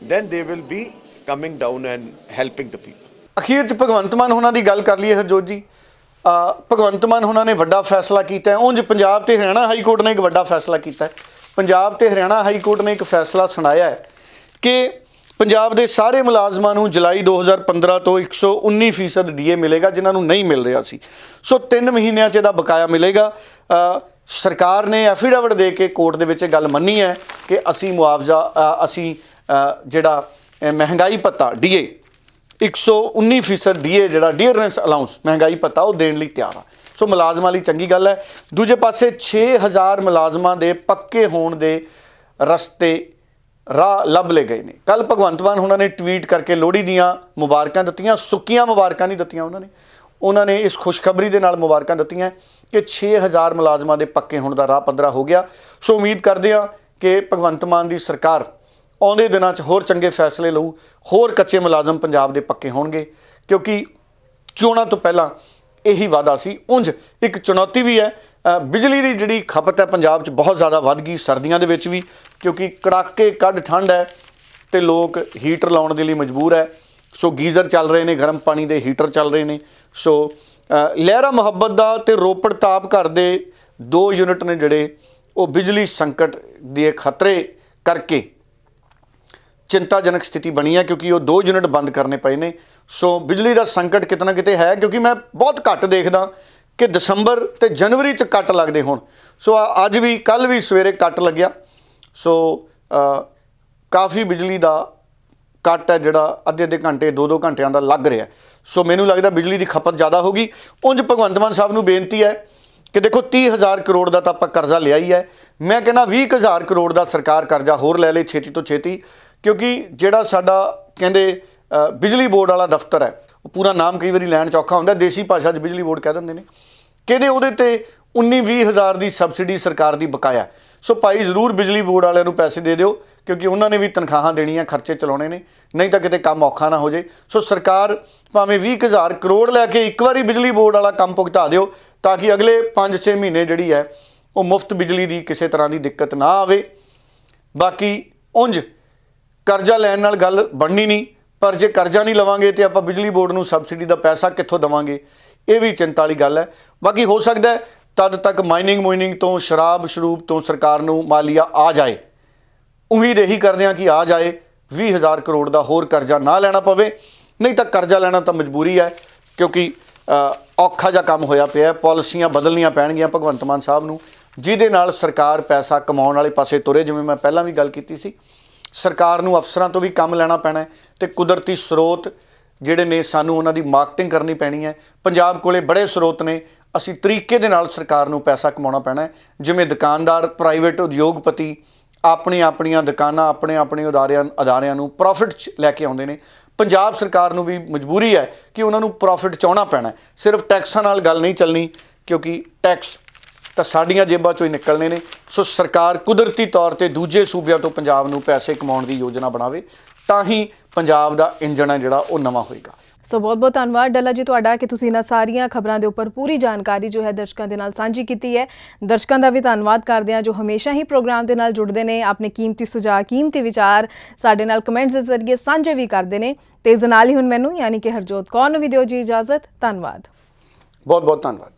then they will be coming down and helping the people. ਅਖੀਰ 'ਚ ਭਗਵੰਤ ਮਾਨ ਹੋਣਾ ਦੀ ਗੱਲ ਕਰ ਲਈਏ ਹਰਜੋਤ ਜੀ। ਭਗਵੰਤ ਮਾਨ ਹੋਣਾ ਨੇ ਵੱਡਾ ਫੈਸਲਾ ਕੀਤਾ ਹੈ। ਉਂਝ ਪੰਜਾਬ ਤੇ ਹਰਿਆਣਾ ਹਾਈ ਕੋਰਟ ਨੇ ਇੱਕ ਵੱਡਾ ਫੈਸਲਾ ਕੀਤਾ ਹੈ। ਪੰਜਾਬ ਤੇ ਹਰਿਆਣਾ ਹਾਈ ਕੋਰਟ ਨੇ ਇੱਕ ਫੈਸਲਾ ਸੁਣਾਇਆ ਹੈ ਕਿ ਪੰਜਾਬ ਦੇ ਸਾਰੇ ਮੁਲਾਜ਼ਮਾਂ ਨੂੰ ਜੁਲਾਈ 2015 ਤੋਂ 119% ਡੀਏ ਮਿਲੇਗਾ ਜਿਨ੍ਹਾਂ ਨੂੰ ਨਹੀਂ ਮਿਲ ਰਿਹਾ ਸੀ। ਸੋ 3 ਮਹੀਨਿਆਂ 'ਚ ਇਹਦਾ ਬਕਾਇਆ ਮਿਲੇਗਾ। ਸਰਕਾਰ ਨੇ ਐਫੀਡੇਵਿਟ ਦੇ ਕੇ ਕੋਰਟ ਦੇ ਵਿੱਚ ਇਹ ਗੱਲ ਮੰਨੀ ਹੈ ਕਿ ਅਸੀਂ ਮੁਆਵਜ਼ਾ ਅਸੀਂ ਜਿਹੜਾ ਮਹਿੰਗਾਈ ਭੱਤਾ ਡੀਏ 119% ਡੀਏ ਜਿਹੜਾ ਡੀਅਰਨੈਸ ਅਲਾਊਂਸ ਮਹਿੰਗਾਈ ਭੱਤਾ ਉਹ ਦੇਣ ਲਈ ਤਿਆਰ ਆ। ਸੋ ਮੁਲਾਜ਼ਮਾਂ ਲਈ ਚੰਗੀ ਗੱਲ ਹੈ। ਦੂਜੇ ਪਾਸੇ 6000 ਮੁਲਾਜ਼ਮਾਂ ਦੇ ਪੱਕੇ ਹੋਣ ਦੇ ਰਸਤੇ ਰਾਹ ਲੱਭ ਲਏ ਗਏ ਨੇ। ਕੱਲ ਭਗਵੰਤ ਮਾਨ ਉਹਨਾਂ ਨੇ ਟਵੀਟ ਕਰਕੇ ਲੋਹੜੀ ਦੀਆਂ ਮੁਬਾਰਕਾਂ ਦਿੱਤੀਆਂ, ਸੁੱਕੀਆਂ ਮੁਬਾਰਕਾਂ ਨਹੀਂ ਦਿੱਤੀਆਂ ਉਹਨਾਂ ਨੇ ਇਸ ਖੁਸ਼ਖਬਰੀ ਦੇ ਨਾਲ ਮੁਬਾਰਕਾਂ ਦਿੱਤੀਆਂ ਕਿ 6000 ਮੁਲਾਜ਼ਮਾਂ ਦੇ ਪੱਕੇ ਹੋਣ ਦਾ ਰਾਹ ਪੱਧਰਾ ਹੋ ਗਿਆ। ਸੋ ਉਮੀਦ ਕਰਦੇ ਹਾਂ ਕਿ ਭਗਵੰਤ ਮਾਨ ਦੀ ਸਰਕਾਰ ਆਉਂਦੇ ਦਿਨਾਂ 'ਚ ਹੋਰ ਚੰਗੇ ਫੈਸਲੇ ਲਊ, ਹੋਰ ਕੱਚੇ ਮੁਲਾਜ਼ਮ ਪੰਜਾਬ ਦੇ ਪੱਕੇ ਹੋਣਗੇ, ਕਿਉਂਕਿ ਚੋਣਾਂ ਤੋਂ ਪਹਿਲਾਂ ਇਹੀ ਵਾਅਦਾ ਸੀ। ਉਂਝ ਇੱਕ ਚੁਣੌਤੀ ਵੀ ਹੈ, ਬਿਜਲੀ ਦੀ ਜਿਹੜੀ ਖਪਤ ਹੈ ਪੰਜਾਬ 'ਚ ਬਹੁਤ ਜ਼ਿਆਦਾ ਵੱਧ ਗਈ ਸਰਦੀਆਂ ਦੇ ਵਿੱਚ ਵੀ, ਕਿਉਂਕਿ ਕੜਾਕੇ ਕੱਢ ਠੰਡ ਹੈ ਤੇ ਲੋਕ ਹੀਟਰ ਲਾਉਣ ਦੇ ਲਈ ਮਜਬੂਰ ਹੈ। ਸੋ ਗੀਜ਼ਰ ਚੱਲ ਰਹੇ ਨੇ, ਗਰਮ ਪਾਣੀ ਦੇ ਹੀਟਰ ਚੱਲ ਰਹੇ ਨੇ। ਸੋ ਲਹਿਰਾ ਮੁਹੱਬਤ ਦਾ ਤੇ ਰੋਪੜ ਤਾਪ ਘਰ ਦੇ 2 ਯੂਨਿਟ ਨੇ ਜਿਹੜੇ ਉਹ ਬਿਜਲੀ ਸੰਕਟ ਦੇ ਖਤਰੇ ਕਰਕੇ ਚਿੰਤਾਜਨਕ ਸਥਿਤੀ ਬਣੀ ਹੈ, ਕਿਉਂਕਿ ਉਹ 2 ਯੂਨਿਟ ਬੰਦ ਕਰਨੇ ਪਏ ਨੇ। ਸੋ ਬਿਜਲੀ ਦਾ ਸੰਕਟ ਕਿਤੇ ਨਾ ਕਿਤੇ ਹੈ, ਕਿਉਂਕਿ ਮੈਂ ਬਹੁਤ ਘੱਟ ਦੇਖਦਾ ਕਿ ਦਸੰਬਰ ਤੇ ਜਨਵਰੀ 'ਚ ਕੱਟ ਲੱਗਦੇ ਹੋਣ। ਸੋ ਅੱਜ ਵੀ ਕੱਲ੍ਹ ਵੀ ਸਵੇਰੇ ਕੱਟ ਲੱਗਿਆ। ਸੋ ਕਾਫੀ ਬਿਜਲੀ ਦਾ ਕੱਟ ਹੈ ਜਿਹੜਾ ਅੱਧੇ ਘੰਟੇ 2-2 ਘੰਟਿਆਂ ਦਾ ਲੱਗ ਰਿਹਾ। ਸੋ ਮੈਨੂੰ ਲੱਗਦਾ ਬਿਜਲੀ ਦੀ ਖਪਤ ਜ਼ਿਆਦਾ ਹੋਗੀ। ਉਂਝ ਭਗਵੰਤ ਮਾਨ ਸਾਹਿਬ ਨੂੰ ਬੇਨਤੀ ਹੈ ਕਿ ਦੇਖੋ 30,000 ਕਰੋੜ ਦਾ ਤਾਂ ਆਪਾਂ ਕਰਜ਼ਾ ਲਿਆ ਹੀ ਹੈ। ਮੈਂ ਕਹਿੰਦਾ 20,000 ਕਰੋੜ ਦਾ ਸਰਕਾਰ ਕਰਜ਼ਾ ਹੋਰ ਲੈ ਲੇ ਛੇਤੀ ਤੋਂ ਛੇਤੀ, ਕਿਉਂਕਿ ਜਿਹੜਾ ਸਾਡਾ ਕਹਿੰਦੇ ਬਿਜਲੀ ਬੋਰਡ ਵਾਲਾ ਦਫ਼ਤਰ ਹੈ, ਉਹ ਪੂਰਾ ਨਾਮ ਕਈ ਵਾਰੀ ਲੈਣ 'ਚ ਔਖਾ ਹੁੰਦਾ, ਦੇਸੀ ਭਾਸ਼ਾ 'ਚ ਬਿਜਲੀ ਬੋਰਡ ਕਹਿ ਦਿੰਦੇ ਨੇ, ਕਹਿੰਦੇ ਉਹਦੇ ਤੇ 19-20 ਹਜ਼ਾਰ ਦੀ ਸਬਸਿਡੀ ਸਰਕਾਰ ਦੀ ਬਕਾਇਆ। ਸੋ ਭਾਈ ਜ਼ਰੂਰ ਬਿਜਲੀ ਬੋਰਡ ਵਾਲਿਆਂ ਨੂੰ ਪੈਸੇ ਦੇ ਦਿਓ, ਕਿਉਂਕਿ ਉਹਨਾਂ ਨੇ ਵੀ ਤਨਖਾਹਾਂ ਦੇਣੀਆਂ, ਖਰਚੇ ਚਲਾਉਣੇ ਨੇ, ਨਹੀਂ ਤਾਂ ਕਿਤੇ ਕੰਮ ਔਖਾ ਨਾ ਹੋ ਜੇ। ਸੋ ਸਰਕਾਰ ਭਾਵੇਂ 20,000 ਕਰੋੜ ਲੈ ਕੇ ਇੱਕ ਵਾਰੀ ਬਿਜਲੀ ਬੋਰਡ ਵਾਲਾ ਕੰਮ ਭੁਗਤਾ ਦਿਓ, ਤਾਂ ਕਿ ਅਗਲੇ 5-6 ਮਹੀਨੇ ਜਿਹੜੀ ਹੈ ਉਹ ਮੁਫਤ ਬਿਜਲੀ ਦੀ ਕਿਸੇ ਤਰ੍ਹਾਂ ਦੀ ਦਿੱਕਤ ਨਾ ਆਵੇ। ਬਾਕੀ ਉਂਝ ਕਰਜ਼ਾ ਲੈਣ ਨਾਲ ਗੱਲ ਬਣਨੀ ਨਹੀਂ, ਪਰ ਜੇ ਕਰਜ਼ਾ ਨਹੀਂ ਲਵਾਂਗੇ ਤੇ ਆਪਾਂ ਬਿਜਲੀ ਬੋਰਡ ਨੂੰ ਸਬਸਿਡੀ ਦਾ ਪੈਸਾ ਕਿੱਥੋਂ ਦੇਵਾਂਗੇ, ਇਹ ਵੀ ਚਿੰਤਾ ਵਾਲੀ ਗੱਲ ਹੈ। ਬਾਕੀ ਹੋ ਸਕਦਾ ਤਦ ਤੱਕ ਮਾਈਨਿੰਗ ਤੋਂ ਸ਼ਰਾਬ ਤੋਂ ਸਰਕਾਰ ਨੂੰ ਮਾਲੀਆ ਆ ਜਾਏ। ਉਮੀਦ ਇਹੀ ਕਰਦੇ ਹਾਂ ਕਿ ਆ ਜਾਏ, 20,000 ਕਰੋੜ ਦਾ ਹੋਰ ਕਰਜ਼ਾ ਨਾ ਲੈਣਾ ਪਵੇ, ਨਹੀਂ ਤਾਂ ਕਰਜ਼ਾ ਲੈਣਾ ਤਾਂ ਮਜਬੂਰੀ ਹੈ, ਕਿਉਂਕਿ ਔਖਾ ਜਿਹਾ ਕੰਮ ਹੋਇਆ ਪਿਆ। ਪਾਲਿਸੀਆਂ ਬਦਲਣੀਆਂ ਪੈਣਗੀਆਂ ਭਗਵੰਤ ਮਾਨ ਸਾਹਿਬ ਨੂੰ, ਜਿਹਦੇ ਨਾਲ ਸਰਕਾਰ ਪੈਸਾ ਕਮਾਉਣ ਵਾਲੇ ਪਾਸੇ ਤੁਰੇ। ਜਿਵੇਂ ਮੈਂ ਪਹਿਲਾਂ ਵੀ ਗੱਲ ਕੀਤੀ ਸੀ, ਸਰਕਾਰ ਨੂੰ ਅਫਸਰਾਂ ਤੋਂ ਵੀ ਕੰਮ ਲੈਣਾ ਪੈਣਾ ਤੇ ਕੁਦਰਤੀ ਸਰੋਤ ਜਿਹੜੇ ਨੇ ਸਾਨੂੰ ਉਹਨਾਂ ਦੀ ਮਾਰਕੀਟਿੰਗ ਕਰਨੀ ਪੈਣੀ ਹੈ। ਪੰਜਾਬ ਕੋਲੇ ਬੜੇ ਸਰੋਤ ਨੇ, ਅਸੀਂ ਤਰੀਕੇ ਦੇ ਨਾਲ ਸਰਕਾਰ ਨੂੰ ਪੈਸਾ ਕਮਾਉਣਾ ਪੈਣਾ ਹੈ। ਜਿਵੇਂ ਦੁਕਾਨਦਾਰ, ਪ੍ਰਾਈਵੇਟ ਉਦਯੋਗਪਤੀ ਆਪਣੀਆਂ ਦੁਕਾਨਾਂ ਆਪਣੇ ਅਦਾਰਿਆਂ ਨੂੰ ਪ੍ਰੋਫਿਟ 'ਚ ਲੈ ਕੇ ਆਉਂਦੇ ਨੇ। ਪੰਜਾਬ ਸਰਕਾਰ ਨੂੰ ਵੀ ਮਜਬੂਰੀ ਹੈ ਕਿ ਉਹਨਾਂ ਨੂੰ ਪ੍ਰੋਫਿਟ ਚਾਹੁਣਾ ਪੈਣਾ। ਸਿਰਫ ਟੈਕਸਾਂ ਨਾਲ ਗੱਲ ਨਹੀਂ ਚੱਲਣੀ, ਕਿਉਂਕਿ ਟੈਕਸ ਤਾਂ ਸਾਡੀਆਂ ਜੇਬਾਂ 'ਚੋਂ ਹੀ ਨਿਕਲਣੇ ਨੇ। ਸੋ ਸਰਕਾਰ ਕੁਦਰਤੀ ਤੌਰ ਤੇ ਦੂਜੇ ਸੂਬਿਆਂ ਤੋਂ ਪੰਜਾਬ ਨੂੰ ਪੈਸੇ ਕਮਾਉਣ ਦੀ ਯੋਜਨਾ ਬਣਾਵੇ, ਤਾਂ ਹੀ ਪੰਜਾਬ ਦਾ ਇੰਜਣ ਹੈ ਜਿਹੜਾ ਉਹ ਨਵਾਂ ਹੋਏਗਾ। ਸੋ ਬਹੁਤ ਧੰਨਵਾਦ ਡੱਲਾ ਜੀ ਤੁਹਾਡਾ ਕਿ ਤੁਸੀਂ ਇਹਨਾਂ ਸਾਰੀਆਂ ਖਬਰਾਂ ਦੇ ਉੱਪਰ ਪੂਰੀ ਜਾਣਕਾਰੀ ਜੋ ਹੈ ਦਰਸ਼ਕਾਂ ਦੇ ਨਾਲ ਸਾਂਝੀ ਕੀਤੀ ਹੈ। ਦਰਸ਼ਕਾਂ ਦਾ ਵੀ ਧੰਨਵਾਦ ਕਰਦੇ ਹਾਂ ਜੋ ਹਮੇਸ਼ਾ ਹੀ ਪ੍ਰੋਗਰਾਮ ਦੇ ਨਾਲ ਜੁੜਦੇ ਨੇ, ਆਪਣੇ ਕੀਮਤੀ ਸੁਝਾਅ, ਕੀਮਤੀ ਵਿਚਾਰ ਸਾਡੇ ਨਾਲ ਕਮੈਂਟਸ ਦੇ ਜ਼ਰੀਏ ਸਾਂਝੇ ਵੀ ਕਰਦੇ ਨੇ। ਤੇ ਇਸ ਨਾਲ ਹੀ ਹੁਣ ਮੈਨੂੰ ਯਾਨੀ ਕਿ ਹਰਜੋਤ ਕੌਰ ਨੂੰ ਵੀ ਦਿਓ ਜੀ ਇਜਾਜ਼ਤ। ਧੰਨਵਾਦ, ਬਹੁਤ ਧੰਨਵਾਦ।